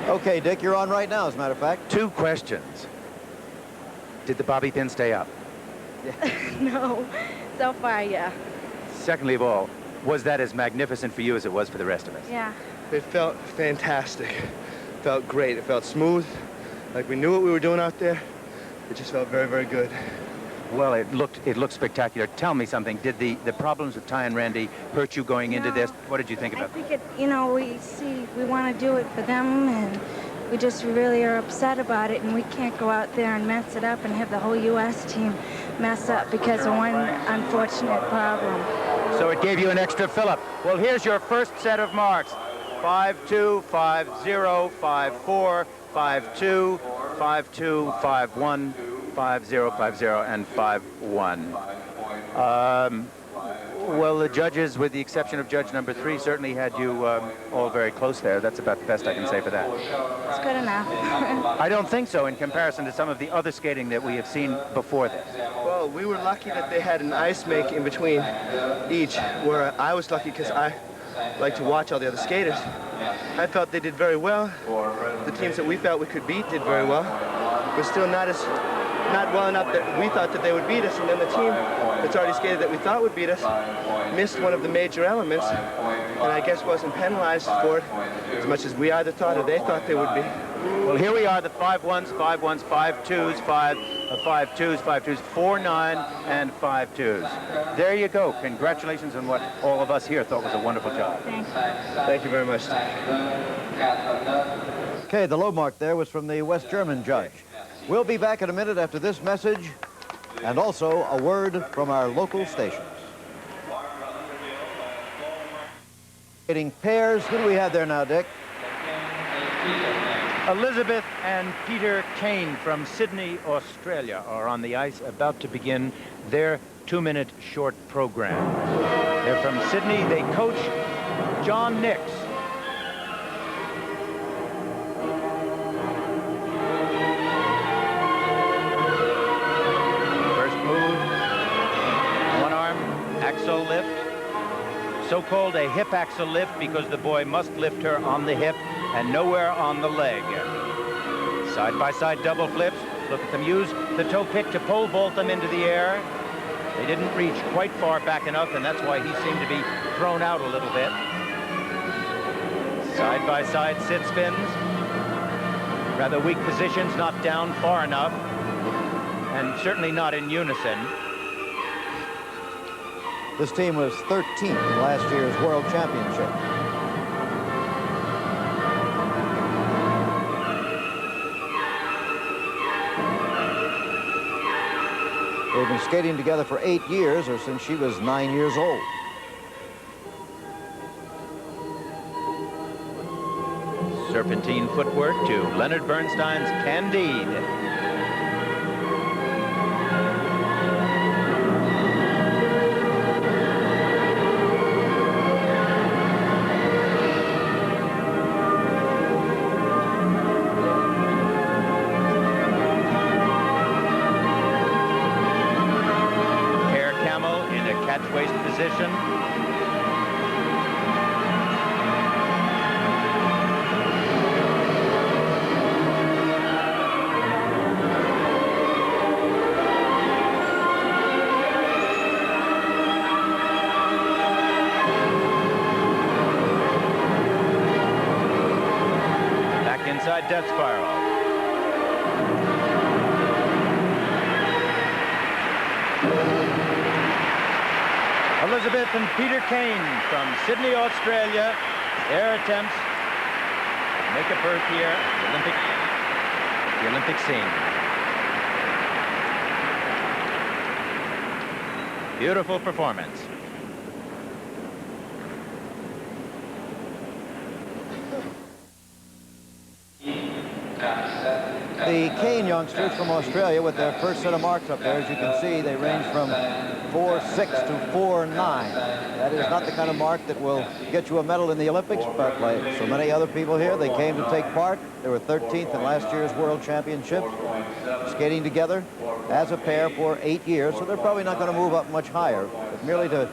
Speaker 1: Okay, Dick, you're on right now, as a matter of fact.
Speaker 13: 2 questions. Did the bobby pin stay up?
Speaker 19: No, so far, yeah.
Speaker 13: Secondly of all, was that as magnificent for you as it was for the rest of us?
Speaker 19: Yeah.
Speaker 18: It felt fantastic. It felt great. It felt smooth, like we knew what we were doing out there. It just felt very, very good.
Speaker 13: Well, it looked spectacular. Tell me something. Did the problems with Ty and Randy hurt you going into this? What did you think about
Speaker 19: I think we want to do it for them, and we just really are upset about it, and we can't go out there and mess it up and have the whole U.S. team mess up because of one unfortunate problem.
Speaker 13: So it gave you an extra fill-up. Well, here's your first set of marks. 5-2, 5-0, 5-4, 5-2, 5-2, 5-1. 5-0, 5-0, and 5-1. Well, the judges, with the exception of judge number 3, certainly had you all very close there. That's about the best I can say for that.
Speaker 19: It's good enough.
Speaker 13: I don't think so in comparison to some of the other skating that we have seen before this.
Speaker 18: Well, we were lucky that they had an ice make in between each, where I was lucky because I like to watch all the other skaters. I felt they did very well. The teams that we felt we could beat did very well. We're still not well enough that we thought that they would beat us, and then the team that's already skated that we thought would beat us missed one of the major elements, and I guess wasn't penalized for it as much as we either thought or they thought they would be.
Speaker 13: Well, here we are, the 5-1s, 5-1s, 5-2s, 5-2s, 5-2s, 4-9, and 5-2s. There you go. Congratulations on what all of us here thought was a wonderful job.
Speaker 19: Thank you.
Speaker 18: Thank you very much.
Speaker 1: Okay, the low mark there was from the West German judge. We'll be back in a minute after this message and also a word from our local stations. Getting pairs. Who do we have there now, Dick?
Speaker 13: Elizabeth and Peter Cain from Sydney, Australia are on the ice about to begin their 2-minute short program. They're from Sydney. They coach John Nix. Axle lift, so-called a hip axle lift because the boy must lift her on the hip and nowhere on the leg. Side-by-side double flips. Look at them use the toe pick to pole vault them into the air. They didn't reach quite far back enough, and that's why he seemed to be thrown out a little bit. Side-by-side sit spins. Rather weak positions, not down far enough, and certainly not in unison.
Speaker 1: This team was 13th in last year's World Championship. They've been skating together for 8 years, or since she was 9 years old.
Speaker 2: Serpentine footwork to Leonard Bernstein's Candide. Inside death spiral. Elizabeth and Peter Cain from Sydney, Australia. Their attempts to make a berth here at the Olympic scene. Beautiful performance.
Speaker 1: The Cain youngsters from Australia with their first set of marks up there, as you can see, they range from 4.6 to 4.9. That is not the kind of mark that will get you a medal in the Olympics, but like so many other people here, they came to take part. They were 13th in last year's World Championships, skating together as a pair for 8 years, so they're probably not going to move up much higher, but merely to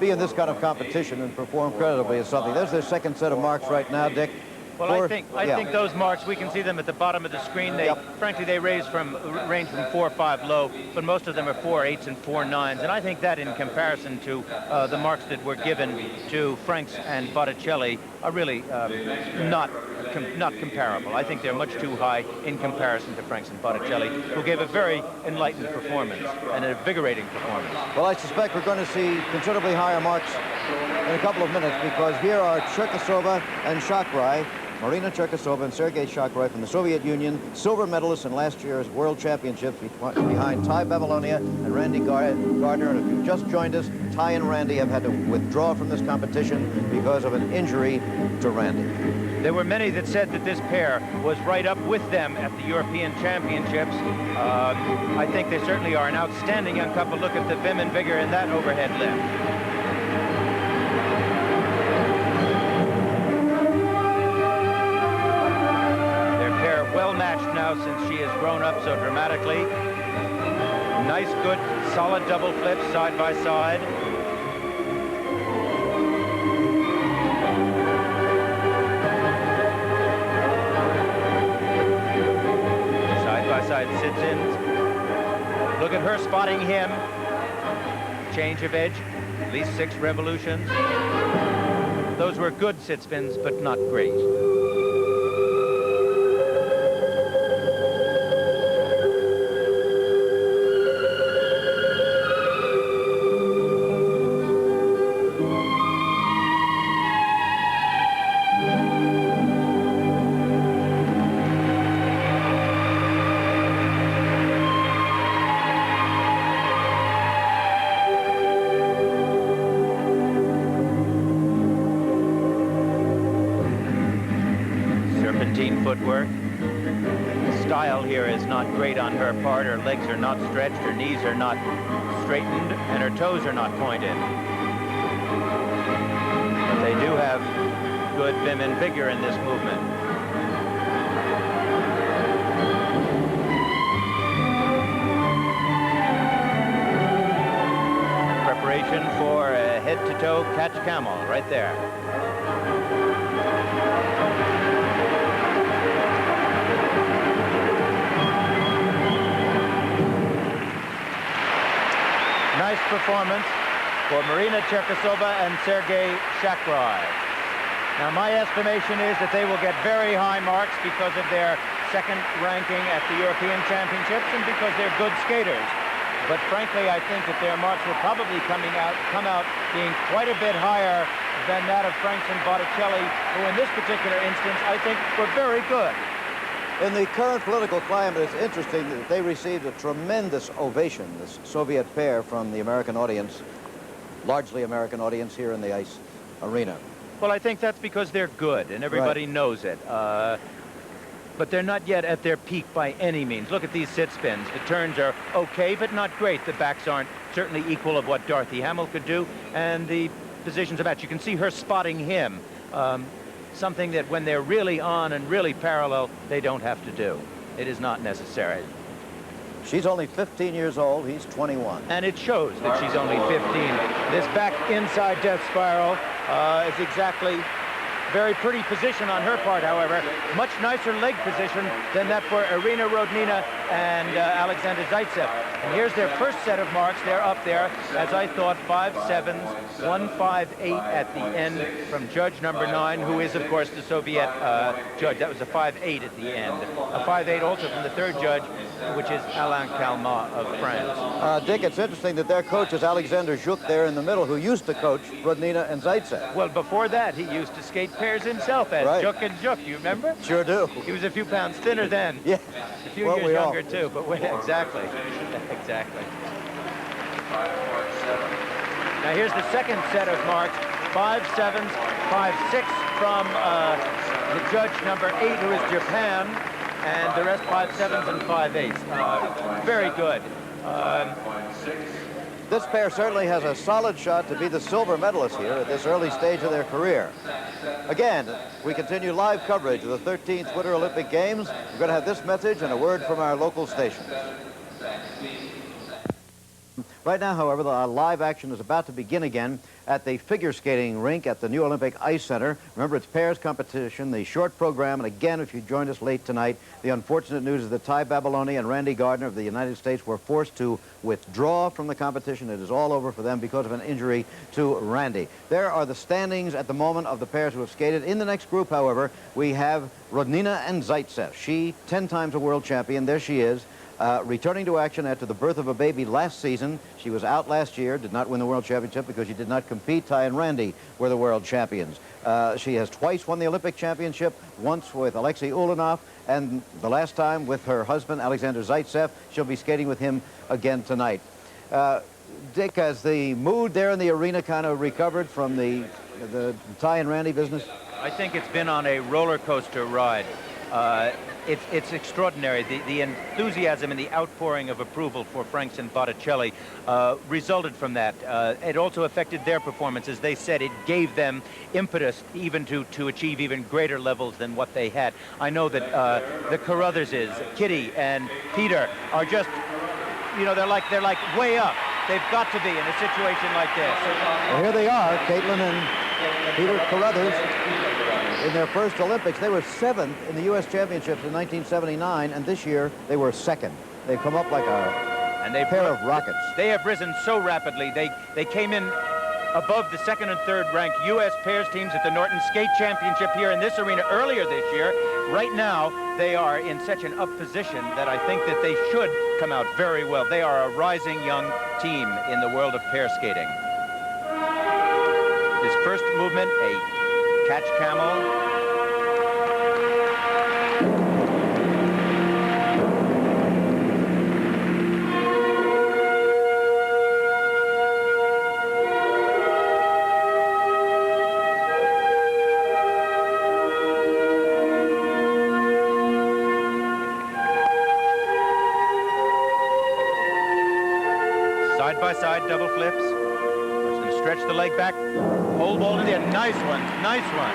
Speaker 1: be in this kind of competition and perform creditably is something. There's their second set of marks right now, Dick.
Speaker 2: Well, I think those marks, we can see them at the bottom of the screen. They, frankly, they range from 4.5 low, but most of them are 4.8s and 4.9s. And I think that in comparison to the marks that were given to Franks and Botticelli are really not comparable. I think they're much too high in comparison to Franks and Botticelli, who gave a very enlightened performance and an invigorating performance.
Speaker 1: Well, I suspect we're going to see considerably higher marks in a couple of minutes, because here are Cherkasova and Shakhrai. Marina Cherkasova and Sergei Shakhrai from the Soviet Union, silver medalists in last year's World Championships, behind Ty Babilonia and Randy Gardner. And if you've just joined us, Ty and Randy have had to withdraw from this competition because of an injury to Randy.
Speaker 2: There were many that said that this pair was right up with them at the European Championships. I think they certainly are an outstanding young couple. Look at the vim and vigor in that overhead lift. Well matched now since she has grown up so dramatically. Nice, good, solid double flips side by side. Side by side sit-ins. Look at her spotting him. Change of edge, at least 6 revolutions. Those were good sit spins, but not great. Footwork. The style here is not great on her part. Her legs are not stretched, her knees are not straightened, and her toes are not pointed. But they do have good vim and vigor in this movement. Preparation for a head-to-toe catch camel right there. Nice performance for Marina Cherkasova and Sergei Shakhrai. Now, my estimation is that they will get very high marks because of their second ranking at the European Championships and because they're good skaters. But frankly, I think that their marks will probably come out being quite a bit higher than that of Franks and Botticelli, who in this particular instance, I think, were very good.
Speaker 1: In the current political climate, it's interesting that they received a tremendous ovation, this Soviet pair, from the American audience, largely American audience here in the ice arena.
Speaker 2: Well, I think that's because they're good, and everybody knows it. But they're not yet at their peak by any means. Look at these sit spins. The turns are okay, but not great. The backs aren't certainly equal of what Dorothy Hamill could do, and the positions of match. You can see her spotting him. Something that when they're really on and really parallel, they don't have to do. It is not necessary.
Speaker 1: She's only 15 years old. He's 21.
Speaker 13: And it shows that she's only 15. This back inside death spiral is exactly very pretty position on her part, however. Much nicer leg position than that for Irina, Rodnina, and Alexander Zaitsev. And here's their first set of marks. They're up there, as I thought, 5.7s, 1.58 at the end from judge number 9, who is, of course, the Soviet judge. That was a 5.8 at the end. A 5.8 also from the third judge, which is Alain Calmat of France.
Speaker 1: Dick, it's interesting that their coach is Alexander Zhuk there in the middle, who used to coach Rodnina and Zaitsev.
Speaker 13: Well, before that, he used to skate pairs himself as Zhuk and Zhuk. You remember?
Speaker 1: Sure do.
Speaker 13: He was a few pounds thinner then.
Speaker 1: Yeah.
Speaker 13: A few years younger, too. But exactly. Exactly. Now, here's the second set of marks. 5.7s, 5.6 from the judge number 8, who is Japan, and the rest 5.7s and 5.8s. Very good.
Speaker 1: This pair certainly has a solid shot to be the silver medalist here at this early stage of their career. Again, we continue live coverage of the 13th Winter Olympic Games. We're going to have this message and a word from our local stations. Right now, however, the live action is about to begin again at the figure skating rink at the New Olympic Ice Center. Remember, it's pairs competition, the short program, and again, if you joined us late tonight, the unfortunate news is that Ty Babilonia and Randy Gardner of the United States were forced to withdraw from the competition. It is all over for them because of an injury to Randy. There are the standings at the moment of the pairs who have skated. In the next group, however, we have Rodnina and Zaitsev. She, 10 times a world champion. There she is. Returning to action after the birth of a baby last season. She was out last year, did not win the World Championship because she did not compete. Ty and Randy were the world champions. She has twice won the Olympic Championship, once with Alexei Ulanov, and the last time with her husband, Alexander Zaitsev. She'll be skating with him again tonight. Dick, has the mood there in the arena kind of recovered from the Ty and Randy business?
Speaker 13: I think it's been on a roller coaster ride. It's extraordinary. The enthusiasm and the outpouring of approval for Franks and Botticelli resulted from that. It also affected their performances. They said it gave them impetus even to achieve even greater levels than what they had. I know that the Carrutherses, Kitty and Peter, are just, you know, they're like way up. They've got to be in a situation like this.
Speaker 1: Well, here they are, Caitlin and Peter Carruthers. In their first Olympics, they were 7th in the U.S. Championships in 1979, and this year they were 2nd. They've come up like a pair of rockets.
Speaker 13: They have risen so rapidly. They came in above the 2nd and 3rd ranked U.S. pairs teams at the Norton Skate Championship here in this arena earlier this year. Right now, they are in such an up position that I think that they should come out very well. They are a rising young team in the world of pair skating. His first movement, a catch camel. Side by side double flips. Just going to stretch the leg back. Hold ball in there. Nice one. Nice one.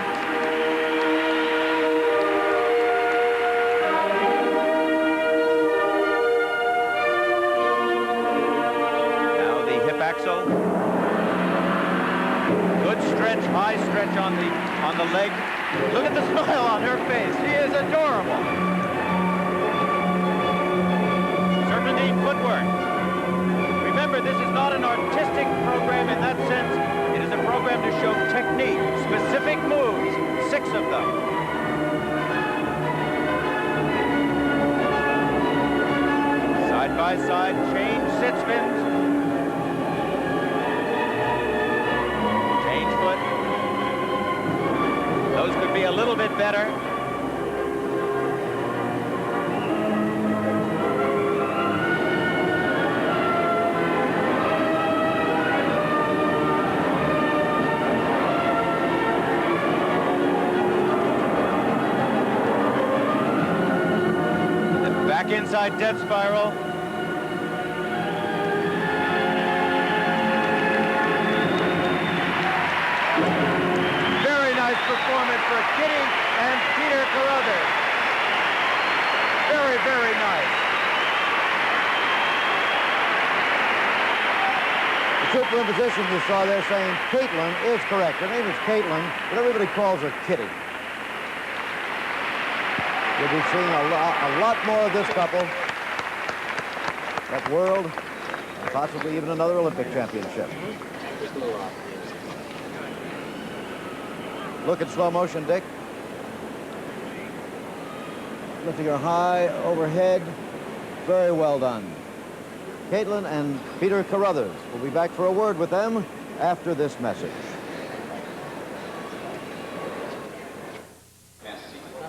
Speaker 13: Now the hip axel. Good stretch, high stretch on the leg. Look at the smile on her face. She is adorable. Serpentine footwork. Remember, this is not an artistic program in that sense. It is a program to show technique, specific moves, 6 of them. Side by side, change, sit spins. Change foot. Those could be a little bit better. Inside death spiral. Very nice performance for Kitty and Peter Carruthers. Very, very nice.
Speaker 1: superimposition you saw there saying Caitlin is correct. Her name is Caitlin, but everybody calls her Kitty. You'll be seeing a lot more of this couple at World, and possibly even another Olympic championship. Look at slow motion, Dick. Lifting her high overhead. Very well done. Caitlin and Peter Carruthers. We'll be back for a word with them after this message.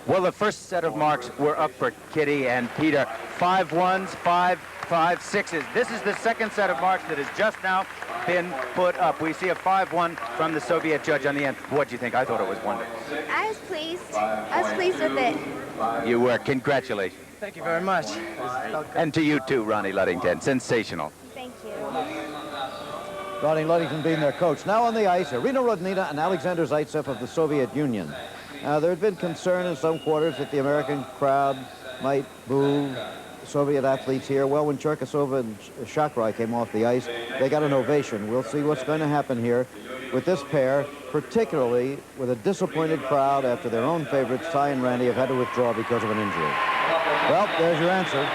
Speaker 13: Well, the first set of marks were up for Kitty and Peter. 5 1s, 5 6s. This is the second set of marks that has just now been put up. We see a 5-1 from the Soviet judge on the end. What do you think? I thought it was wonderful.
Speaker 6: I was pleased. I was pleased with it.
Speaker 13: You were. Congratulations.
Speaker 18: Thank you very much.
Speaker 13: And to you too, Ronnie Ludington. Sensational.
Speaker 6: Thank you.
Speaker 1: Ronnie Ludington being their coach. Now on the ice, Irina Rodnina and Alexander Zaitsev of the Soviet Union. There had been concern in some quarters that the American crowd might boo Soviet athletes here. Well, when Cherkasova and Shakhrai came off the ice, they got an ovation. We'll see what's going to happen here with this pair, particularly with a disappointed crowd after their own favorites, Ty and Randy, have had to withdraw because of an injury. Well, there's your answer.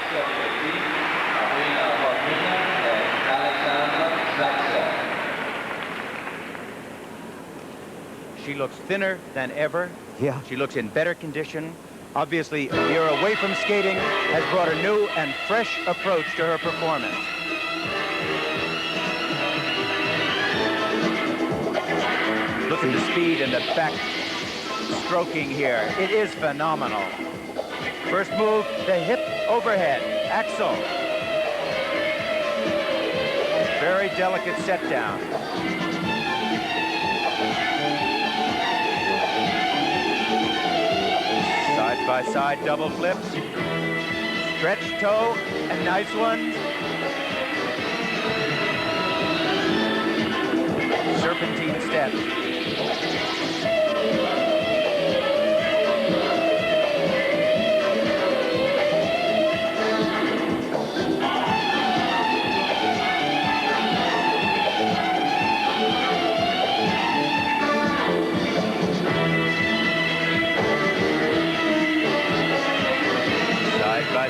Speaker 13: She looks thinner than ever.
Speaker 1: Yeah.
Speaker 13: She looks in better condition. Obviously, a year away from skating has brought a new and fresh approach to her performance. Look at the speed and the back stroking here. It is phenomenal. First move, the hip overhead, axel. Very delicate set down. Side-by-side double flips. Stretch toe, and nice one. Serpentine steps.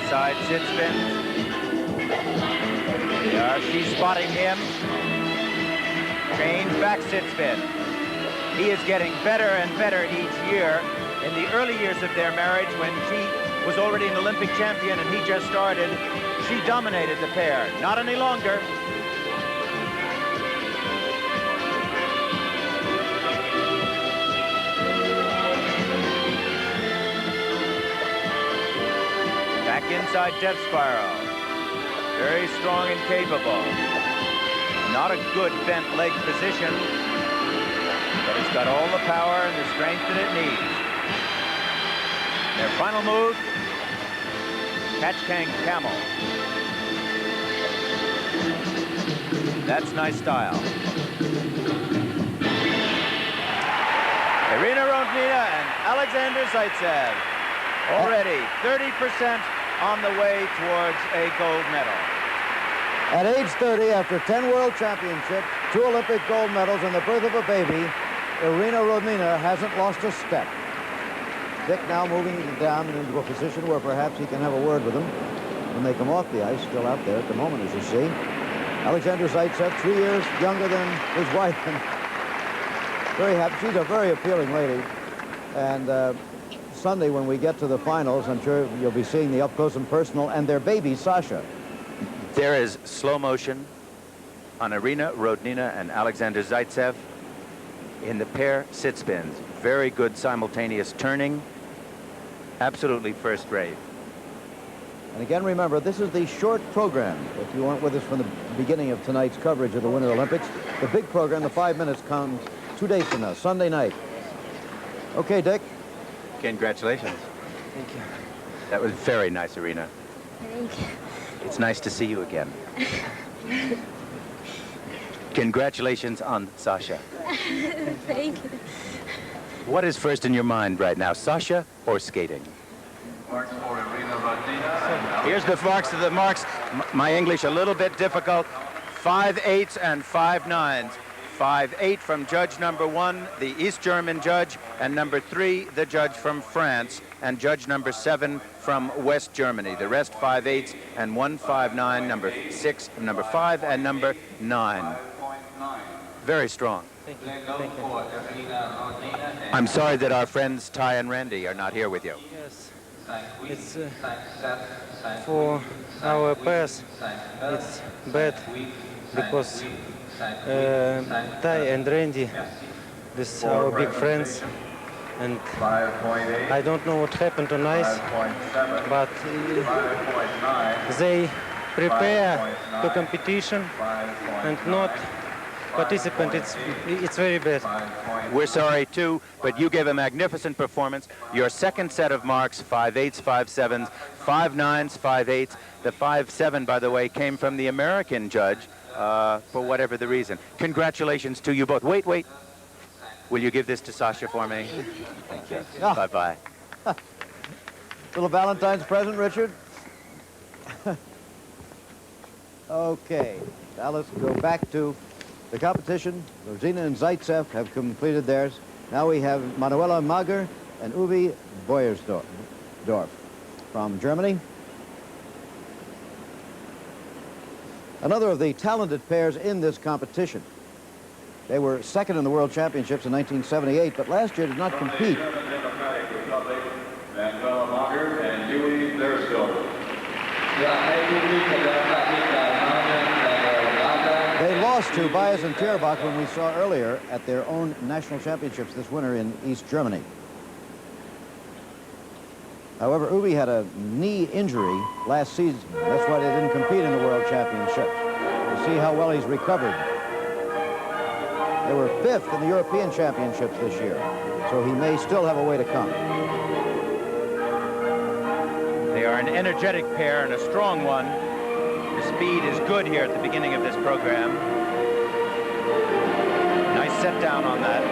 Speaker 13: Side sit spins. There she's spotting him. Change back sit spin. He is getting better and better each year. In the early years of their marriage, when she was already an Olympic champion and he just started, she dominated the pair. Not any longer. Back inside death spiral. Very strong and capable. Not a good bent leg position, but it's got all the power and the strength that it needs. Their final move, catch can camel. That's nice style. Irina Rodnina and Alexander Zaitsev. Already 30% on the way towards a gold medal.
Speaker 1: At age 30, after 10 World Championships, 2 Olympic gold medals, and the birth of a baby, Irina Rodnina hasn't lost a step. Dick now moving down into a position where perhaps he can have a word with them when they come off the ice, still out there at the moment, as you see. Alexander Zaitsev, 3 years younger than his wife, and very happy. She's a very appealing lady. And Sunday, when we get to the finals, I'm sure you'll be seeing the up-close and personal and their baby, Sasha.
Speaker 13: There is slow motion on Irina Rodnina and Alexander Zaitsev in the pair sit spins. Very good simultaneous turning. Absolutely first rate.
Speaker 1: And again, remember, this is the short program. If you weren't with us from the beginning of tonight's coverage of the Winter Olympics, the big program, the 5 minutes, comes 2 days from now, Sunday night. Okay, Dick.
Speaker 13: Congratulations.
Speaker 18: Thank you.
Speaker 13: That was very nice, Irina.
Speaker 6: Thank you.
Speaker 13: It's nice to see you again. Congratulations on Sasha.
Speaker 6: Thank you.
Speaker 13: What is first in your mind right now, Sasha or skating?
Speaker 16: Here's
Speaker 13: Here's the marks of the marks. My English a little bit difficult. 5/8 and 5/9. 5/8 from judge number 1, the East German judge, and number 3, the judge from France, and judge number 7 from West Germany. The rest 5/8 and 1 5/9, number 6, number 5, and number 9. Very strong.
Speaker 17: Thank you. Thank you.
Speaker 13: I'm sorry that our friends Ty and Randy are not here with you.
Speaker 17: Yes, it's for our pairs. It's bad because Ty and Randy, this our big friends, and I don't know what happened on ice, but they prepare to competition and not participant. It's very bad.
Speaker 13: We're sorry too, but you gave a magnificent performance. Your second set of marks, 5/8s, 5/7s, 5/9s, 5/8s. The 5/7, by the way, came from the American judge for whatever the reason. Congratulations to you both. Wait. Will you give this to Sasha for me? Thank you.
Speaker 1: Oh.
Speaker 13: Bye-bye.
Speaker 1: Little Valentine's present, Richard. Okay, now let's go back to the competition. Rodnina and Zaitsev have completed theirs. Now we have Manuela Mager and Uwe Bewersdorff from Germany. Another of the talented pairs in this competition. They were second in the World Championships in 1978, but last year did not compete.
Speaker 16: Manuela Mager and Uwe Bewersdorff.
Speaker 1: They lost to Baeß and Thierbach when we saw earlier at their own national championships this winter in East Germany. However, Uwe had a knee injury last season. That's why they didn't compete in the World Championships. You see how well he's recovered. They were 5th in the European Championships this year, so he may still have a way to come.
Speaker 13: They are an energetic pair and a strong one. The speed is good here at the beginning of this program. Nice set down on that.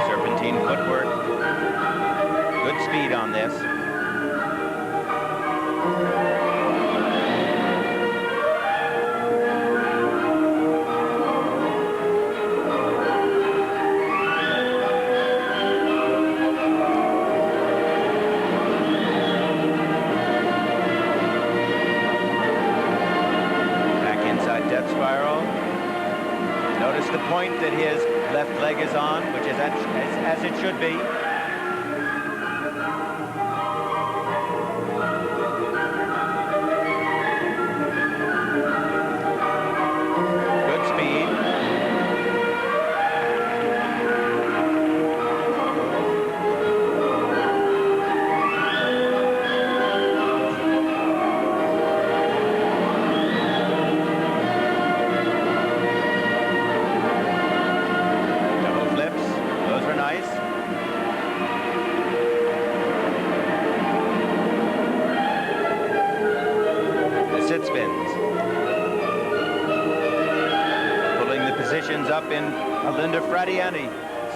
Speaker 13: Serpentine footwork. Good speed on this. The point that his left leg is on, which is as it should be. Good speed. Up in a Linda Fradiani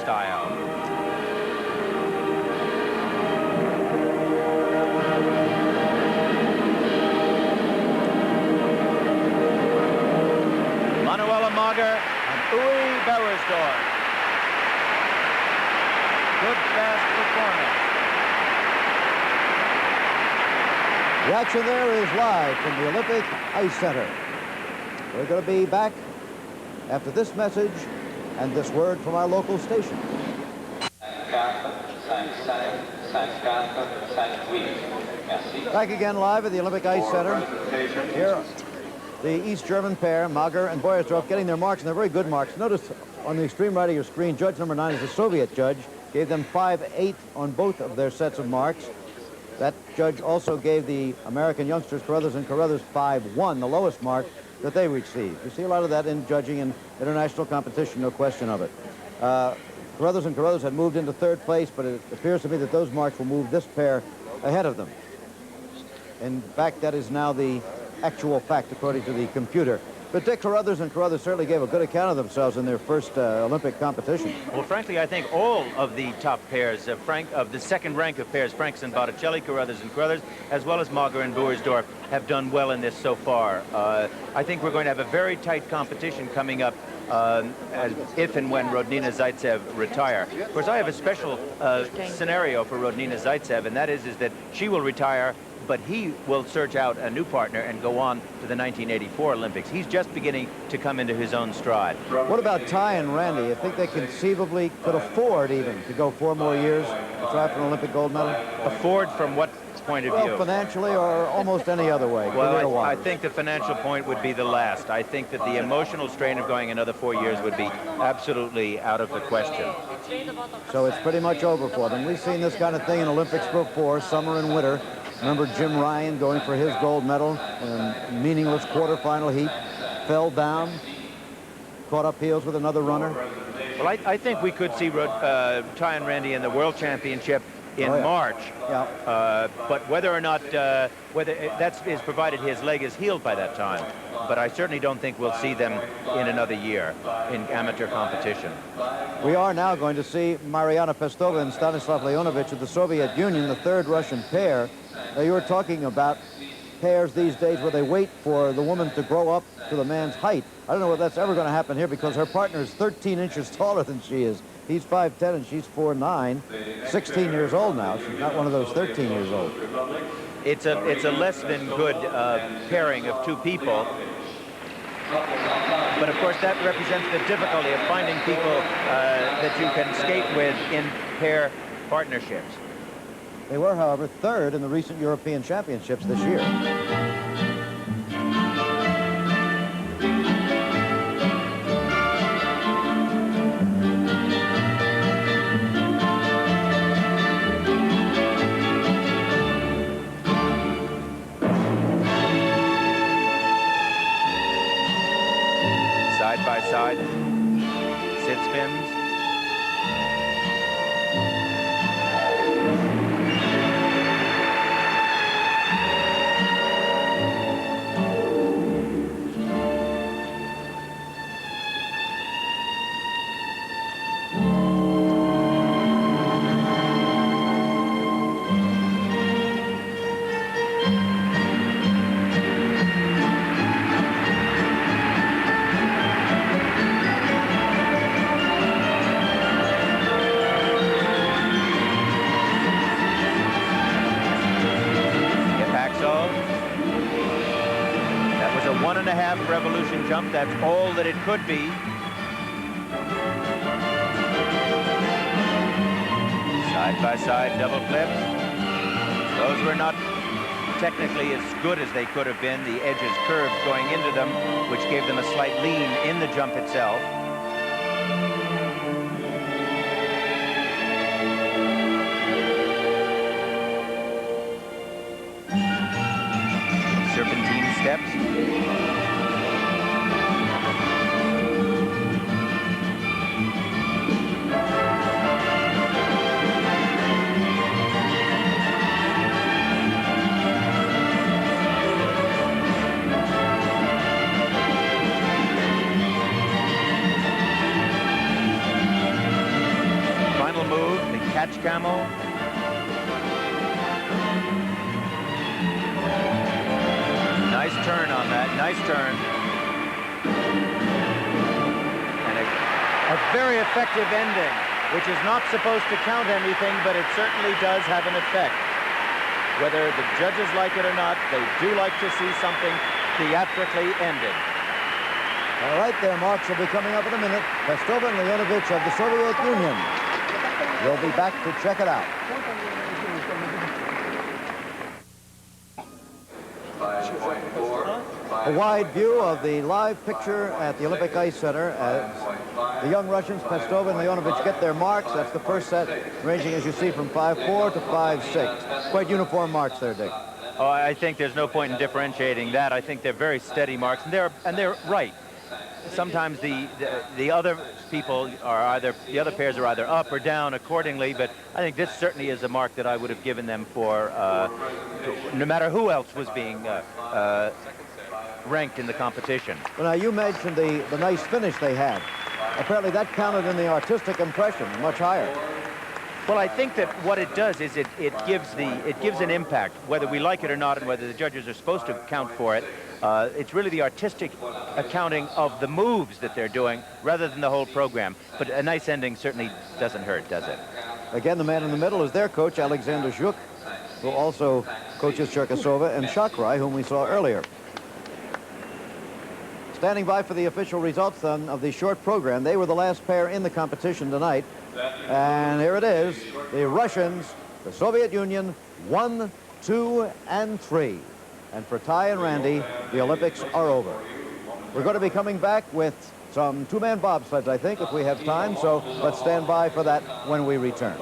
Speaker 13: style. Manuela Mager and Uwe Bewersdorff. Good, fast performance.
Speaker 1: The action there is live from the Olympic Ice Center. We're going to be back after this message and this word from our local station. Back again live at the Olympic Ice Center. Here, the East German pair, Mager and Bewersdorff, getting their marks, and they're very good marks. Notice on the extreme right of your screen, judge number 9 is a Soviet judge, gave them 5/8 on both of their sets of marks. That judge also gave the American youngsters, Carruthers and Carruthers, 5/1, the lowest mark that they received. You see a lot of that in judging in international competition, no question of it. Carruthers and Carruthers had moved into 3rd place, but it appears to me that those marks will move this pair ahead of them. In fact, that is now the actual fact according to the computer. But Dick, Carruthers and Carruthers certainly gave a good account of themselves in their first Olympic competition.
Speaker 2: Well, frankly, I think all of the top pairs, of the second rank of pairs, Franks and Botticelli, Carruthers and Carruthers, as well as Mager and Bewersdorff, have done well in this so far. I think we're going to have a very tight competition coming up if and when Rodnina and Zaitsev retire. Of course, I have a special scenario for Rodnina and Zaitsev, and that is that she will retire, but he will search out a new partner and go on to the 1984 Olympics. He's just beginning to come into his own stride.
Speaker 1: What about Ty and Randy? You think they conceivably could afford even to go 4 more years to try for an Olympic gold medal?
Speaker 2: Afford from what point of view?
Speaker 1: Well, financially or almost any other way.
Speaker 2: Well, I think the financial point would be the last. I think that the emotional strain of going another 4 years would be absolutely out of the question.
Speaker 1: So it's pretty much over for them. We've seen this kind of thing in Olympics before, summer and winter. Remember Jim Ryan going for his gold medal in a meaningless quarterfinal heat, fell down, caught up heels with another runner.
Speaker 2: Well, I think we could see Ty and Randy in the World Championship in March.
Speaker 1: Yeah.
Speaker 2: But whether or not, that is provided his leg is healed by that time. But I certainly don't think we'll see them in another year in amateur competition.
Speaker 1: We are now going to see Mariana Pestova and Stanislav Leonovich of the Soviet Union, the third Russian pair. You were talking about pairs these days where they wait for the woman to grow up to the man's height. I don't know if that's ever going to happen here because her partner is 13 inches taller than she is. He's 5'10" and she's 4'9", 16 years old now. She's not one of those 13 years old.
Speaker 2: It's a less than good pairing of two people. But of course that represents the difficulty of finding people that you can skate with in pair partnerships.
Speaker 1: They were, however, third in the recent European Championships this year.
Speaker 2: Side by side, sit spins. Revolution jump, that's all that it could be. Side by side double flips. Those were not technically as good as they could have been. The edges curved going into them, which gave them a slight lean in the jump itself. Serpentine steps. Catch camel. Nice turn on that, nice turn. And a very effective ending, which is not supposed to count anything, but it certainly does have an effect. Whether the judges like it or not, they do like to see something theatrically ended.
Speaker 1: All right, their marks will be coming up in a minute. Pestova and Leonovich of the Soviet Union. We'll be back to check it out. A wide view of the live picture at the Olympic Ice Center as the young Russians, Pestova and Leonovich, get their marks. That's the first set, ranging, as you see, from 5'4" to 5'6". Quite uniform marks there, Dick.
Speaker 2: Oh, I think there's no point in differentiating that. I think they're very steady marks, and they're right. Sometimes the other people are the other pairs are either up or down accordingly, but I think this certainly is a mark that I would have given them for no matter who else was being
Speaker 13: ranked in the competition.
Speaker 1: Well, now, you mentioned the nice finish they had. Apparently that counted in the artistic impression much higher.
Speaker 13: Well, I think that what it does is it gives an impact, whether we like it or not, and whether the judges are supposed to account for it. It's really the artistic accounting of the moves that they're doing rather than the whole program. But a nice ending certainly doesn't hurt, does it?
Speaker 1: Again, the man in the middle is their coach, Alexander Zhuk, who also coaches Cherkasova and Shakhrai, whom we saw earlier. Standing by for the official results then of the short program. They were the last pair in the competition tonight. And here it is, the Russians, the Soviet Union, 1, 2, and 3. And for Ty and Randy, the Olympics are over. We're going to be coming back with some two-man bobsleds, I think, if we have time, so let's stand by for that when we return.